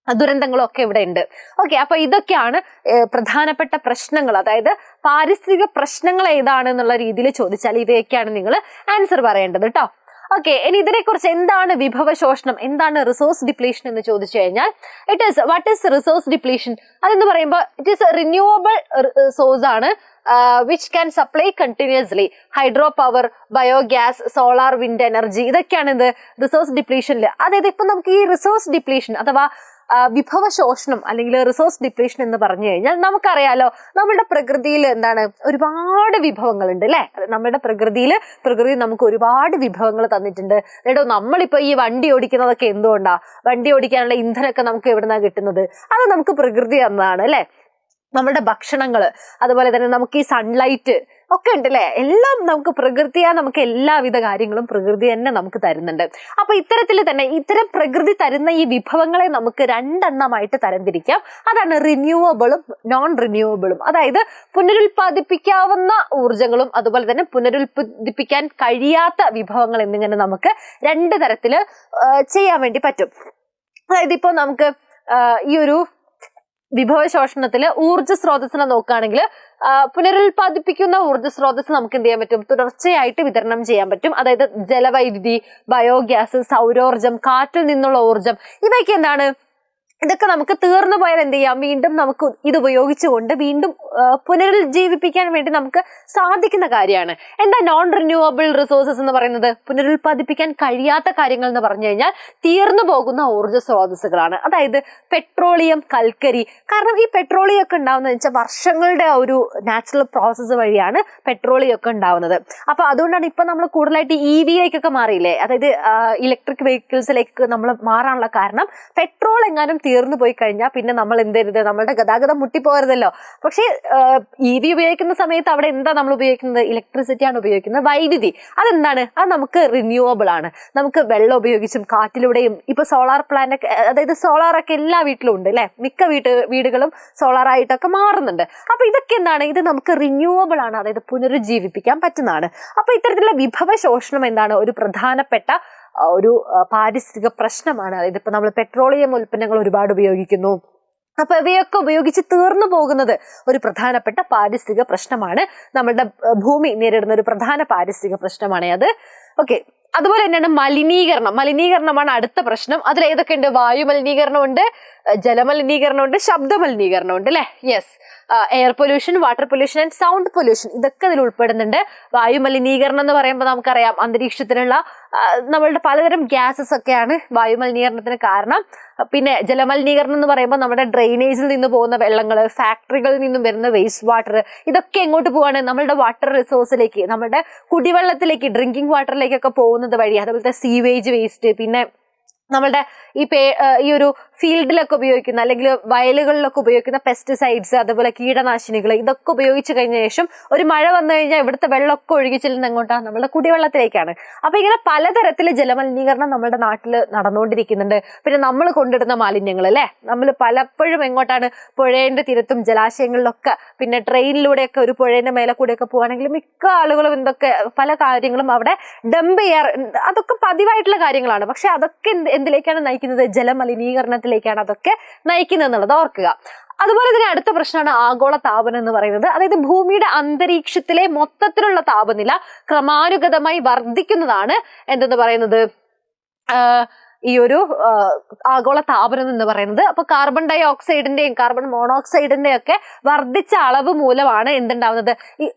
ദുരന്തങ്ങളും ഒക്കെ ഇവിടെ ഉണ്ട്. ഓക്കെ, അപ്പൊ ഇതൊക്കെയാണ് പ്രധാനപ്പെട്ട പ്രശ്നങ്ങൾ. അതായത് പാരിസ്ഥിതിക പ്രശ്നങ്ങൾ ഏതാണെന്നുള്ള രീതിയിൽ ചോദിച്ചാൽ ഇവയൊക്കെയാണ് നിങ്ങൾ ആൻസർ പറയേണ്ടത് കേട്ടോ. ഓക്കെ, ഇനി ഇതിനെക്കുറിച്ച് എന്താണ് വിഭവശോഷണം, എന്താണ് റിസോഴ്സ് ഡിപ്ലീഷൻ എന്ന് ചോദിച്ചു കഴിഞ്ഞാൽ വാട്ട് ഈസ് റിസോഴ്സ് ഡിപ്ലീഷൻ? അതെന്ന് പറയുമ്പോൾ ഇറ്റ് ഈസ് റിന്യൂവബിൾ സോഴ്സ് ആണ്, which can supply continuously hydro power, biogas, solar, wind energy, ഇതൊക്കെയാണ് ഇത് റിസോഴ്സ് ഡിപ്ലീഷനിൽ. അതായത് ഇപ്പൊ നമുക്ക് ഈ റിസോഴ്സ് ഡിപ്ലീഷൻ അഥവാ വിഭവശോഷണം അല്ലെങ്കിൽ റിസോഴ്സ് ഡിപ്ലീഷൻ എന്ന് പറഞ്ഞു കഴിഞ്ഞാൽ നമുക്കറിയാലോ, നമ്മുടെ പ്രകൃതിയിൽ എന്താണ് ഒരുപാട് വിഭവങ്ങളുണ്ട് അല്ലെ. നമ്മുടെ പ്രകൃതി നമുക്ക് ഒരുപാട് വിഭവങ്ങൾ തന്നിട്ടുണ്ട്. കേട്ടോ, നമ്മളിപ്പോ ഈ വണ്ടി ഓടിക്കുന്നതൊക്കെ എന്തുകൊണ്ടാ? വണ്ടി ഓടിക്കാനുള്ള ഇന്ധനമൊക്കെ നമുക്ക് എവിടുന്നാ കിട്ടുന്നത്? അത് നമുക്ക് പ്രകൃതി തന്നതാണ് അല്ലെ. നമ്മുടെ ഭക്ഷണങ്ങള്, അതുപോലെ തന്നെ നമുക്ക് ഈ സൺലൈറ്റ് ഒക്കെ ഉണ്ട് അല്ലെ. എല്ലാം നമുക്ക് പ്രകൃതിയാ, നമുക്ക് എല്ലാവിധ കാര്യങ്ങളും പ്രകൃതി തന്നെ നമുക്ക് തരുന്നുണ്ട്. അപ്പൊ ഇത്തരത്തിൽ തന്നെ ഇത്തരം പ്രകൃതി തരുന്ന ഈ വിഭവങ്ങളെ നമുക്ക് രണ്ടെണ്ണമായിട്ട് തരംതിരിക്കാം. അതാണ് റിന്യൂവബിളും നോൺ റിന്യൂവബിളും. അതായത് പുനരുൽപാദിപ്പിക്കാവുന്ന ഊർജ്ജങ്ങളും അതുപോലെ തന്നെ പുനരുൽപാദിപ്പിക്കാൻ കഴിയാത്ത വിഭവങ്ങൾ എന്നിങ്ങനെ നമുക്ക് രണ്ട് തരത്തില് ചെയ്യാൻ വേണ്ടി പറ്റും. അതായത് ഇപ്പൊ നമുക്ക് ഈ ഒരു വിഭവശോഷണത്തില് ഊർജ്ജ സ്രോതസ്സിനെ നോക്കുകയാണെങ്കിൽ പുനരുൽപാദിപ്പിക്കുന്ന ഊർജ്ജ സ്രോതസ് നമുക്ക് എന്ത് ചെയ്യാൻ പറ്റും? തുടർച്ചയായിട്ട് വിതരണം ചെയ്യാൻ പറ്റും. അതായത് ജലവൈദ്യുതി, ബയോഗ്യാസ്, സൗരോർജം, കാറ്റിൽ നിന്നുള്ള ഊർജം, ഇവയൊക്കെ എന്താണ്? ഇതൊക്കെ നമുക്ക് തീർന്നു പോയാൽ എന്ത് ചെയ്യാം? വീണ്ടും നമുക്ക് ഇത് ഉപയോഗിച്ചുകൊണ്ട് വീണ്ടും പുനരുജ്ജീവിപ്പിക്കാൻ വേണ്ടി നമുക്ക് സാധിക്കുന്ന കാര്യമാണ്. എന്താ നോൺ റിന്യൂവബിൾ റിസോഴ്സസ് എന്ന് പറയുന്നത്? പുനരുൽപാദിപ്പിക്കാൻ കഴിയാത്ത കാര്യങ്ങൾ എന്ന് പറഞ്ഞു കഴിഞ്ഞാൽ തീർന്നു പോകുന്ന ഊർജ്ജ സ്രോതസ്സുകളാണ്. അതായത് പെട്രോളിയം, കൽക്കരി. കാരണം ഈ പെട്രോളിയം ഒക്കെ ഉണ്ടാവുന്നത് വെച്ചാൽ വർഷങ്ങളുടെ ഒരു നാച്ചുറൽ പ്രോസസ്സ് വഴിയാണ് പെട്രോളിയം ഒക്കെ ഉണ്ടാവുന്നത്. അപ്പൊ അതുകൊണ്ടാണ് ഇപ്പൊ നമ്മൾ കൂടുതലായിട്ട് EV-ലേക്കൊക്കെ മാറിയില്ലേ, അതായത് ഇലക്ട്രിക് വെഹിക്കിൾസിലേക്ക് നമ്മൾ മാറാനുള്ള കാരണം പെട്രോൾ എങ്ങാനും തീർന്നു പോയി കഴിഞ്ഞാൽ പിന്നെ നമ്മൾ എന്തരുത്, നമ്മളുടെ ഗതാഗതം മുട്ടിപ്പോരുതല്ലോ. പക്ഷേ EV ഉപയോഗിക്കുന്ന സമയത്ത് അവിടെ എന്താ നമ്മൾ ഉപയോഗിക്കുന്നത്? ഇലക്ട്രിസിറ്റിയാണ് ഉപയോഗിക്കുന്നത്, വൈദ്യുതി. അതെന്താണ്? അത് നമുക്ക് റിന്യൂവബിൾ ആണ്. നമുക്ക് വെള്ളം ഉപയോഗിച്ചും കാറ്റിലൂടെയും ഇപ്പൊ സോളാർ പ്ലാന്റ് ഒക്കെ, അതായത് സോളാറൊക്കെ എല്ലാ വീട്ടിലും ഉണ്ട് അല്ലെ. മിക്ക വീടുകളും സോളാറായിട്ടൊക്കെ മാറുന്നുണ്ട്. അപ്പൊ ഇതൊക്കെ എന്താണ്? ഇത് നമുക്ക് റിന്യൂവബിൾ ആണ്, അതായത് പുനരുജ്ജീവിപ്പിക്കാൻ പറ്റുന്നതാണ്. അപ്പൊ ഇത്തരത്തിലുള്ള വിഭവശോഷണം എന്താണ്? ഒരു പ്രധാനപ്പെട്ട ഒരു പാരിസ്ഥിതിക പ്രശ്നമാണ്. അതായത് ഇപ്പൊ നമ്മൾ പെട്രോളിയം ഉൽപ്പന്നങ്ങൾ ഒരുപാട് ഉപയോഗിക്കുന്നു. അപ്പൊ ഇവയൊക്കെ ഉപയോഗിച്ച് തീർന്നു പോകുന്നത് ഒരു പ്രധാനപ്പെട്ട പാരിസ്ഥിതിക പ്രശ്നമാണ്. നമ്മുടെ ഭൂമി നേരിടുന്ന ഒരു പ്രധാന പാരിസ്ഥിതിക പ്രശ്നമാണ് അത്. ഓക്കെ, അതുപോലെ തന്നെയാണ് മലിനീകരണമാണ് അടുത്ത പ്രശ്നം. അതിൽ ഏതൊക്കെ ഉണ്ട്? വായു മലിനീകരണമുണ്ട്, ജലമലിനീകരണമുണ്ട്, ശബ്ദ മലിനീകരണമുണ്ട് അല്ലെ. Yes, air pollution, water pollution and sound pollution, ഇതൊക്കെ ഇതിൽ ഉൾപ്പെടുന്നുണ്ട്. വായു മലിനീകരണം എന്ന് പറയുമ്പോൾ നമുക്കറിയാം അന്തരീക്ഷത്തിലുള്ള നമ്മളുടെ പലതരം ഗ്യാസസ് ഒക്കെയാണ് വായു മലിനീകരണത്തിന് കാരണം. പിന്നെ ജലമലിനീകരണം എന്ന് പറയുമ്പോൾ നമ്മുടെ ഡ്രെയിനേജിൽ നിന്ന് പോകുന്ന വെള്ളങ്ങൾ, ഫാക്ടറികളിൽ നിന്നും വരുന്ന വേസ്റ്റ് വാട്ടർ, ഇതൊക്കെ എങ്ങോട്ട് പോവാണ്? നമ്മളുടെ വാട്ടർ റിസോഴ്സിലേക്ക്, നമ്മുടെ കുടിവെള്ളത്തിലേക്ക്, ഡ്രിങ്കിങ് വാട്ടറിലേക്കൊക്കെ പോകുന്നത് വഴി. അതുപോലത്തെ സീവേജ് വേസ്റ്റ്, പിന്നെ നമ്മളുടെ ഈ ഒരു ഫീൽഡിലൊക്കെ ഉപയോഗിക്കുന്ന അല്ലെങ്കിൽ വയലുകളിലൊക്കെ ഉപയോഗിക്കുന്ന പെസ്റ്റിസൈഡ്സ്, അതുപോലെ കീടനാശിനികൾ, ഇതൊക്കെ ഉപയോഗിച്ച് കഴിഞ്ഞ ശേഷം ഒരു മഴ വന്നു കഴിഞ്ഞാൽ ഇവിടുത്തെ വെള്ളമൊക്കെ ഒഴുകി ചെല്ലുന്ന എങ്ങോട്ടാണ്? നമ്മുടെ കുടിവെള്ളത്തിലേക്കാണ്. അപ്പൊ ഇങ്ങനെ പലതരത്തില് ജലമലിനീകരണം നമ്മുടെ നാട്ടിൽ നടന്നുകൊണ്ടിരിക്കുന്നുണ്ട്. പിന്നെ നമ്മൾ കൊണ്ടിടുന്ന മാലിന്യങ്ങൾ അല്ലെ, നമ്മൾ പലപ്പോഴും എങ്ങോട്ടാണ്? പുഴയുടെ തീരത്തും ജലാശയങ്ങളിലൊക്കെ, പിന്നെ ട്രെയിനിലൂടെയൊക്കെ ഒരു പുഴയുടെ മേലെ കൂടെയൊക്കെ പോവാണെങ്കിൽ മിക്ക ആളുകളും എന്തൊക്കെ പല കാര്യങ്ങളും അവിടെ ഡംപ് ചെയ്യാറ്. അതൊക്കെ പതിവായിട്ടുള്ള കാര്യങ്ങളാണ്. പക്ഷെ അതൊക്കെ എന്തിലേക്കാണ് നയിക്കുന്നത്? ജലമലിനീകരണത്തിലേക്കാണ് അതൊക്കെ നയിക്കുന്നത് എന്നുള്ളത് ഓർക്കുക. അതുപോലെ തന്നെ അടുത്ത പ്രശ്നമാണ് ആഗോള താപനം എന്ന് പറയുന്നത്. അതായത് ഭൂമിയുടെ അന്തരീക്ഷത്തിലെ മൊത്തത്തിലുള്ള താപനില ക്രമാനുഗതമായി വർദ്ധിക്കുന്നതാണ് എന്തെന്ന് പറയുന്നത്, ഈ ഒരു ആഗോള താപനം എന്ന് പറയുന്നത്. അപ്പൊ കാർബൺ ഡൈ ഓക്സൈഡിന്റെയും കാർബൺ മോണോക്സൈഡിന്റെയും ഒക്കെ വർദ്ധിച്ച അളവ് മൂലമാണ് എന്തുണ്ടാവുന്നത്?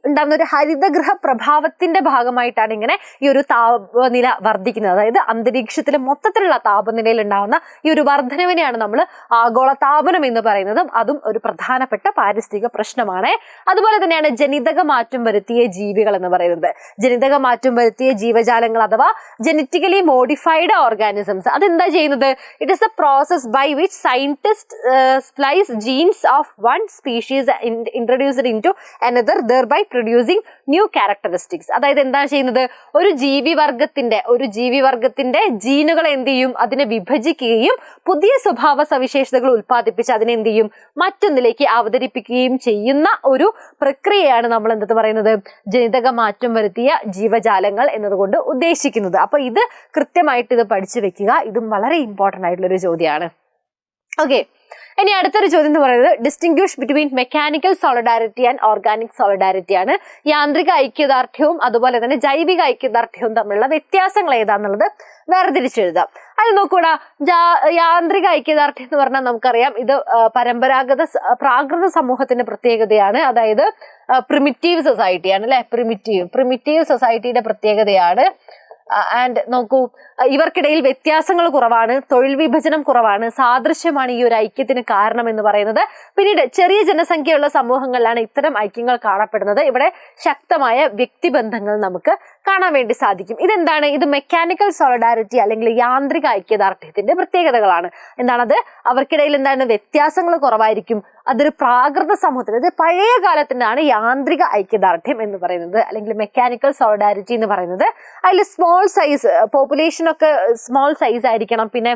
ഉണ്ടാവുന്ന ഒരു ഹരിതഗൃഹ പ്രഭാവത്തിന്റെ ഭാഗമായിട്ടാണ് ഇങ്ങനെ ഈ ഒരു താപനില വർദ്ധിക്കുന്നത്. അതായത് അന്തരീക്ഷത്തിലെ മൊത്തത്തിലുള്ള താപനിലയിൽ ഉണ്ടാവുന്ന ഈ ഒരു വർധനവിനെയാണ് നമ്മൾ ആഗോള താപനം എന്ന് പറയുന്നതും. അതും ഒരു പ്രധാനപ്പെട്ട പാരിസ്ഥിതിക പ്രശ്നമാണ്. അതുപോലെ തന്നെയാണ് ജനിതക മാറ്റം വരുത്തിയ ജീവികൾ എന്ന് പറയുന്നത്. ജനിതക മാറ്റം വരുത്തിയ ജീവജാലങ്ങൾ അഥവാ ജനറ്റിക്കലി മോഡിഫൈഡ് ഓർഗാനിസംസ്. അതെന്താ ചെയ്യുന്നത്? It is a process by which scientist splice genes of one species introduced in to another thereby producing new characteristics. അതായത് എന്താ ചെയ്യുന്നത്? ഒരു ജീവിവർഗത്തിന്റെ ജീനുകളെ എന്ത് ചെയ്യും? അതിനെ വിഭജിക്കുകയും പുതിയ സ്വഭാവ സവിശേഷതകൾ ഉൽപ്പാദിപ്പിച്ച് അതിനെ എന്ത് ചെയ്യും? മറ്റൊന്നിലേക്ക് അവതരിപ്പിക്കുകയും ചെയ്യുന്ന ഒരു പ്രക്രിയയാണ് നമ്മൾ എന്തെന്ന് പറയുന്നത്? ജനിതക മാറ്റം വരുത്തിയ ജീവജാലങ്ങൾ എന്നതുകൊണ്ട് ഉദ്ദേശിക്കുന്നത്. അപ്പൊ ഇത് കൃത്യമായിട്ട് ഇത് പഠിച്ചു വെക്കുക. ഇതും വളരെ ഇമ്പോർട്ടന്റ് ആയിട്ടുള്ള ഒരു ചോദ്യമാണ്. ഓക്കെ, ഇനി അടുത്തൊരു ചോദ്യം എന്ന് പറയുന്നത് distinguish between mechanical solidarity and organic solidarity ആണ്. യാന്ത്രിക ഐക്യദാർഢ്യവും അതുപോലെ തന്നെ ജൈവിക ഐക്യദാർഢ്യവും തമ്മിലുള്ള വ്യത്യാസങ്ങൾ ഏതാന്നുള്ളത് വേർതിരിച്ചെഴുതാം. അത് നോക്കൂടാ, യാന്ത്രിക ഐക്യദാർഢ്യം എന്ന് പറഞ്ഞാൽ നമുക്കറിയാം ഇത് പ്രാകൃത സമൂഹത്തിന്റെ പ്രത്യേകതയാണ്. അതായത് പ്രിമിറ്റീവ് സൊസൈറ്റിയാണ് അല്ലെ, പ്രിമിറ്റീവ് സൊസൈറ്റിയുടെ പ്രത്യേകതയാണ്. ആൻഡ് നോക്കൂ, ഇവർക്കിടയിൽ വ്യത്യാസങ്ങൾ കുറവാണ്, തൊഴിൽ വിഭജനം കുറവാണ്, സാദൃശ്യമാണ് ഈ ഒരു ഐക്യത്തിന് കാരണം എന്ന് പറയുന്നത്. പിന്നീട് ചെറിയ ജനസംഖ്യയുള്ള സമൂഹങ്ങളിലാണ് ഇത്തരം ഐക്യങ്ങൾ കാണപ്പെടുന്നത്. ഇവിടെ ശക്തമായ വ്യക്തിബന്ധങ്ങൾ നമുക്ക് കാണാൻ വേണ്ടി സാധിക്കും. ഇതെന്താണ്? ഇത് മെക്കാനിക്കൽ സോളിഡാരിറ്റി അല്ലെങ്കിൽ യാന്ത്രിക ഐക്യദാർഢ്യത്തിന്റെ പ്രത്യേകതകളാണ്. എന്താണത്? അവർക്കിടയിൽ എന്താണ്? വ്യത്യാസങ്ങൾ കുറവായിരിക്കും. അതൊരു പ്രാകൃത സമൂഹത്തിന്, അത് പഴയ കാലത്തിനാണ് യാന്ത്രിക ഐക്യദാർഢ്യം എന്ന് പറയുന്നത് അല്ലെങ്കിൽ മെക്കാനിക്കൽ സോളിഡാരിറ്റി എന്ന് പറയുന്നത്. അതിൽ സ്മോൾ സൈസ്, പോപ്പുലേഷൻ ഒക്കെ സ്മോൾ സൈസ് ആയിരിക്കണം. പിന്നെ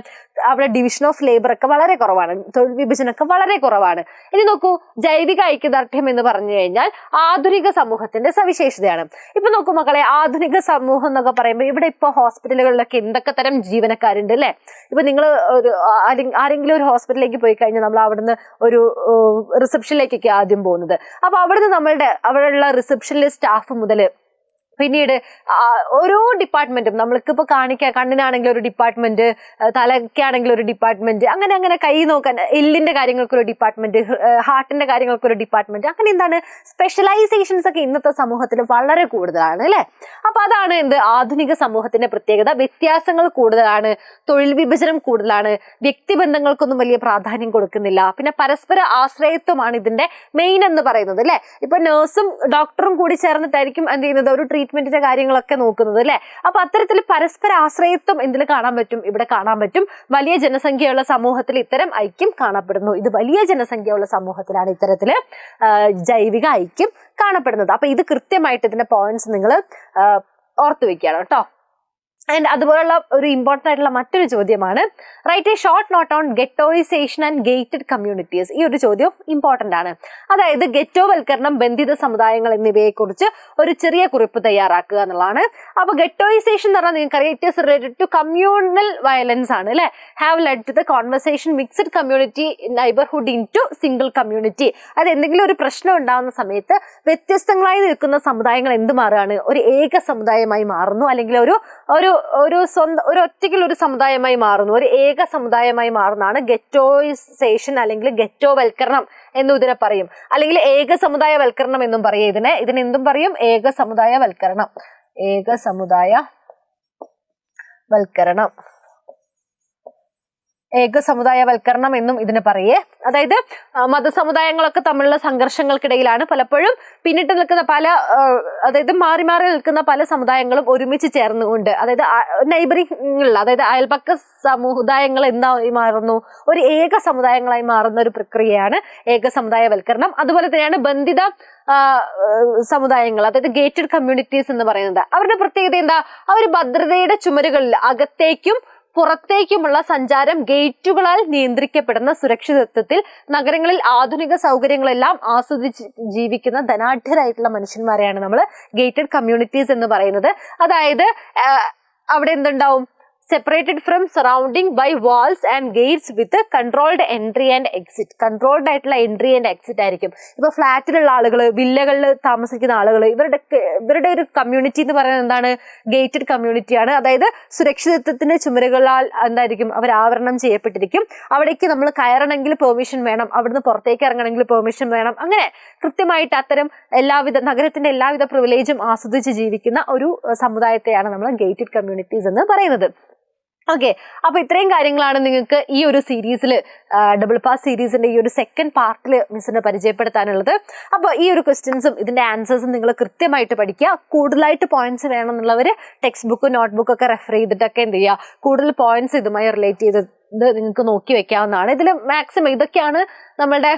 അവിടെ ഡിവിഷൻ ഓഫ് ലേബർ ഒക്കെ വളരെ കുറവാണ്, തൊഴിൽ വിഭജനമൊക്കെ വളരെ കുറവാണ്. ഇനി നോക്കൂ, ജൈവിക ഐക്യദാർഢ്യം എന്ന് പറഞ്ഞു കഴിഞ്ഞാൽ ആധുനിക സമൂഹത്തിന്റെ സവിശേഷതയാണ്. ഇപ്പൊ നോക്കൂ മക്കളെ, ആധുനിക സമൂഹം എന്നൊക്കെ പറയുമ്പോൾ ഇവിടെ ഇപ്പൊ ഹോസ്പിറ്റലുകളിലൊക്കെ എന്തൊക്കെ തരം ജീവനക്കാരുണ്ട് അല്ലെ. ഇപ്പൊ നിങ്ങൾ ആരെങ്കിലും ഒരു ഹോസ്പിറ്റലിലേക്ക് പോയി കഴിഞ്ഞാൽ നമ്മൾ അവിടുന്ന് ഒരു റിസപ്ഷനിലേക്കൊക്കെ ആദ്യം പോകുന്നത്. അപ്പൊ അവിടുന്ന് അവിടെയുള്ള റിസപ്ഷനിലെ സ്റ്റാഫ് മുതൽ പിന്നീട് ഓരോ ഡിപ്പാർട്ട്മെന്റും നമ്മൾക്കിപ്പോ കണ്ണിനാണെങ്കിൽ ഒരു ഡിപ്പാർട്ട്മെന്റ്, തലയ്ക്കാണെങ്കിൽ ഒരു ഡിപ്പാർട്ട്മെന്റ്, അങ്ങനെ കൈ നോക്കാൻ എല്ലിന്റെ കാര്യങ്ങൾക്കൊരു ഡിപ്പാർട്ട്മെന്റ്, ഹാർട്ടിന്റെ കാര്യങ്ങൾക്കൊരു ഡിപ്പാർട്ട്മെന്റ്, അങ്ങനെ എന്താണ് സ്പെഷ്യലൈസേഷൻസ് ഒക്കെ ഇന്നത്തെ സമൂഹത്തിൽ വളരെ കൂടുതലാണ് അല്ലെ. അപ്പൊ അതാണ് എന്ത് ആധുനിക സമൂഹത്തിന്റെ പ്രത്യേകത. വ്യത്യാസങ്ങൾ കൂടുതലാണ്, തൊഴിൽ വിഭജനം കൂടുതലാണ്, വ്യക്തിബന്ധങ്ങൾക്കൊന്നും വലിയ പ്രാധാന്യം കൊടുക്കുന്നില്ല. പിന്നെ പരസ്പര ആശ്രയത്വമാണ് ഇതിന്റെ മെയിൻ എന്ന് പറയുന്നത് അല്ലെ. ഇപ്പൊ നഴ്സും ഡോക്ടറും കൂടി ചേർന്നിട്ടായിരിക്കും എന്ത് ചെയ്യുന്നത്? ഒരു ട്രീറ്റ്മെന്റിന്റെ കാര്യങ്ങളൊക്കെ നോക്കുന്നത് അല്ലെ. അപ്പൊ അത്തരത്തിൽ പരസ്പര ആശ്രയത്വം എന്തിൽ കാണാൻ പറ്റും? ഇവിടെ കാണാൻ പറ്റും. വലിയ ജനസംഖ്യയുള്ള സമൂഹത്തിൽ ഇത്തരം ഐക്യം കാണപ്പെടുന്നു. ഇത് വലിയ ജനസംഖ്യയുള്ള സമൂഹത്തിലാണ് ഇത്തരത്തില് ജൈവിക ഐക്യം കാണപ്പെടുന്നത്. അപ്പൊ ഇത് കൃത്യമായിട്ട് ഇതിന്റെ പോയിന്റ്സ് നിങ്ങൾ ഓർത്തു വെക്കുകയാണ് കേട്ടോ. ആൻഡ് അതുപോലുള്ള ഒരു ഇമ്പോർട്ടൻ്റ് ആയിട്ടുള്ള മറ്റൊരു ചോദ്യമാണ് write a short note on ghettoisation and gated communities. ഈ ഒരു ചോദ്യം ഇമ്പോർട്ടൻ്റ് ആണ്. അതായത് ഗെറ്റോവൽക്കരണം, ബന്ധിത സമുദായങ്ങൾ എന്നിവയെ കുറിച്ച് ഒരു ചെറിയ കുറിപ്പ് തയ്യാറാക്കുക എന്നുള്ളതാണ്. അപ്പൊ ഗെറ്റോയിസേഷൻ എന്ന് പറഞ്ഞാൽ നിങ്ങൾക്കറിയാം it is related to communal violence ആണ് അല്ലെ. Have led to the conversation mixed community neighbourhood into single community. അത് എന്തെങ്കിലും ഒരു പ്രശ്നം ഉണ്ടാകുന്ന സമയത്ത് വ്യത്യസ്തങ്ങളായി നിൽക്കുന്ന സമുദായങ്ങൾ എന്ത് മാറുകയാണ്? ഒരു ഏക സമുദായമായി മാറുന്നു, അല്ലെങ്കിൽ ഒറ്റയ്ക്കുള്ള ഒരു സമുദായമായി മാറുന്നു, ഒരു ഏക സമുദായമായി മാറുന്നതാണ് ഗെറ്റോയിസേഷൻ അല്ലെങ്കിൽ ഗെറ്റോവൽക്കരണം എന്നും ഇതിനെ പറയും. അല്ലെങ്കിൽ ഏക സമുദായവൽക്കരണം എന്നും പറയും ഇതിനെന്തും പറയും? ഏക സമുദായവൽക്കരണം. ഏക സമുദായവൽക്കരണം എന്നും ഇതിന് പറയേ. അതായത് മതസമുദായങ്ങളൊക്കെ തമ്മിലുള്ള സംഘർഷങ്ങൾക്കിടയിലാണ് പലപ്പോഴും പിന്നിട്ട് നിൽക്കുന്ന അതായത് മാറി മാറി നിൽക്കുന്ന പല സമുദായങ്ങളും ഒരുമിച്ച് ചേർന്നുകൊണ്ട്, അതായത് നൈബറിംഗുള്ള, അതായത് അയൽപക്ക സമുദായങ്ങൾ എന്തായി മാറുന്നു, ഒരു ഏക സമുദായങ്ങളായി മാറുന്ന ഒരു പ്രക്രിയയാണ് ഏക സമുദായവൽക്കരണം. അതുപോലെ തന്നെയാണ് ബന്ധിത സമുദായങ്ങൾ, അതായത് ഗേറ്റഡ് കമ്മ്യൂണിറ്റീസ് എന്ന് പറയുന്നത്. അവരുടെ പ്രത്യേകത എന്താ? അവർ ഭദ്രതയുടെ ചുമരുകളിൽ അകത്തേക്കും പുറത്തേക്കുമുള്ള സഞ്ചാരം ഗേറ്റുകളാൽ നിയന്ത്രിക്കപ്പെടുന്ന സുരക്ഷിതത്വത്തിൽ നഗരങ്ങളിൽ ആധുനിക സൗകര്യങ്ങളെല്ലാം ആസ്വദിച്ച് ജീവിക്കുന്ന ധനാഢ്യരായിട്ടുള്ള മനുഷ്യന്മാരെയാണ് നമ്മൾ ഗേറ്റഡ് കമ്മ്യൂണിറ്റീസ് എന്ന് പറയുന്നത്. അതായത് അവിടെ എന്തുണ്ടാവും? Separated from surrounding by walls and gates with controlled entry and exit. Controlled ആയിട്ടുള്ള എൻട്രി ആൻഡ് എക്സിറ്റ് ആയിരിക്കും. ഇപ്പൊ ഫ്ലാറ്റിലുള്ള ആളുകൾ, വില്ലകളിൽ താമസിക്കുന്ന ആളുകൾ, ഇവരുടെ ഒരു കമ്മ്യൂണിറ്റി എന്ന് പറയുന്നത് എന്താണ്? ഗേറ്റഡ് കമ്മ്യൂണിറ്റിയാണ്. അതായത് സുരക്ഷിതത്വത്തിന്റെ ചുമരുകളാൽ എന്തായിരിക്കും? അവർ ആവരണം ചെയ്യപ്പെട്ടിരിക്കും. അവിടേക്ക് നമ്മൾ കയറണമെങ്കിൽ പെർമിഷൻ വേണം, അവിടുന്ന് പുറത്തേക്ക് ഇറങ്ങണമെങ്കിൽ പെർമിഷൻ വേണം. അങ്ങനെ കൃത്യമായിട്ട് അത്തരം നഗരത്തിന്റെ എല്ലാവിധ പ്രിവിലേജും ആസ്വദിച്ച് ജീവിക്കുന്ന ഒരു സമുദായത്തെയാണ് നമ്മൾ ഗേറ്റഡ് കമ്മ്യൂണിറ്റീസ് എന്ന് പറയുന്നത്. ഓക്കെ, അപ്പൊ ഇത്രയും കാര്യങ്ങളാണ് നിങ്ങൾക്ക് ഈ ഒരു സീരീസിൽ, ഡബിൾ പാസ് സീരീസിന്റെ ഈ ഒരു സെക്കൻഡ് പാർട്ടിൽ മിസ്സിന് പരിചയപ്പെടുത്താനുള്ളത്. അപ്പോൾ ഈ ഒരു ക്വസ്റ്റ്യൻസും ഇതിന്റെ ആൻസേഴ്സും നിങ്ങൾ കൃത്യമായിട്ട് പഠിക്കുക. കൂടുതലായിട്ട് പോയിന്റ്സ് വേണമെന്നുള്ളവർ ടെക്സ്റ്റ് ബുക്കും നോട്ട്ബുക്കും ഒക്കെ റെഫർ ചെയ്തിട്ടൊക്കെ എന്ത് ചെയ്യുക, കൂടുതൽ പോയിന്റ്സ് ഇതുമായി റിലേറ്റ് ചെയ്ത് നിങ്ങൾക്ക് നോക്കി വെക്കാവുന്നതാണ്. ഇതിൽ മാക്സിമം ഇതൊക്കെയാണ് നമ്മളുടെ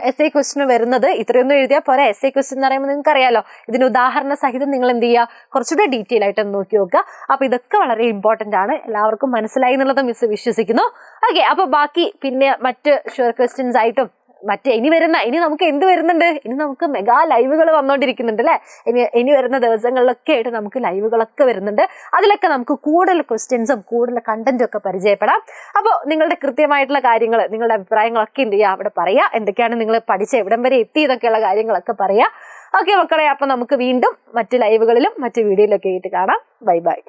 എസ് എ ക്വസ്റ്റ്യൻ വരുന്നത്. ഇത്രയൊന്നും എഴുതിയാൽ പോരാ. എസ് എ ക്വസ്റ്റ്യൻ എന്ന് പറയുമ്പോൾ നിങ്ങൾക്ക് അറിയാലോ, ഇതിന് ഉദാഹരണ സഹിതം നിങ്ങൾ എന്ത് ചെയ്യുക, കുറച്ചുകൂടെ ഡീറ്റെയിൽ ആയിട്ട് നോക്കി നോക്കുക. അപ്പൊ ഇതൊക്കെ വളരെ ഇമ്പോർട്ടന്റ് ആണ്. എല്ലാവർക്കും മനസ്സിലായി എന്നുള്ളത് മിസ് വിശ്വസിക്കുന്നു. ഓക്കെ, അപ്പൊ ബാക്കി പിന്നെ മറ്റ് ഷുവർ ക്വസ്റ്റ്യൻസ് ആയിട്ടും ഇനി നമുക്ക് എന്ത് വരുന്നുണ്ട്? ഇനി നമുക്ക് മെഗാ ലൈവുകൾ വന്നുകൊണ്ടിരിക്കുന്നുണ്ട് അല്ലെ? ഇനി വരുന്ന ദിവസങ്ങളിലൊക്കെ ആയിട്ട് നമുക്ക് ലൈവുകളൊക്കെ വരുന്നുണ്ട്. അതിലൊക്കെ നമുക്ക് കൂടുതൽ ക്വസ്റ്റ്യൻസും കൂടുതൽ കണ്ടന്റും ഒക്കെ പരിചയപ്പെടാം. അപ്പോൾ നിങ്ങളുടെ കൃത്യമായിട്ടുള്ള കാര്യങ്ങൾ, നിങ്ങളുടെ അഭിപ്രായങ്ങളൊക്കെ എന്ത് ചെയ്യുക, അവിടെ പറയാ. എന്തൊക്കെയാണ് നിങ്ങൾ പഠിച്ച എവിടം വരെ എത്തി എന്നൊക്കെയുള്ള കാര്യങ്ങളൊക്കെ പറയാ. ഓക്കെ മക്കളെ, അപ്പൊ നമുക്ക് വീണ്ടും മറ്റ് ലൈവുകളിലും മറ്റ് വീഡിയോയിലൊക്കെ ആയിട്ട് കാണാം. Bye bye.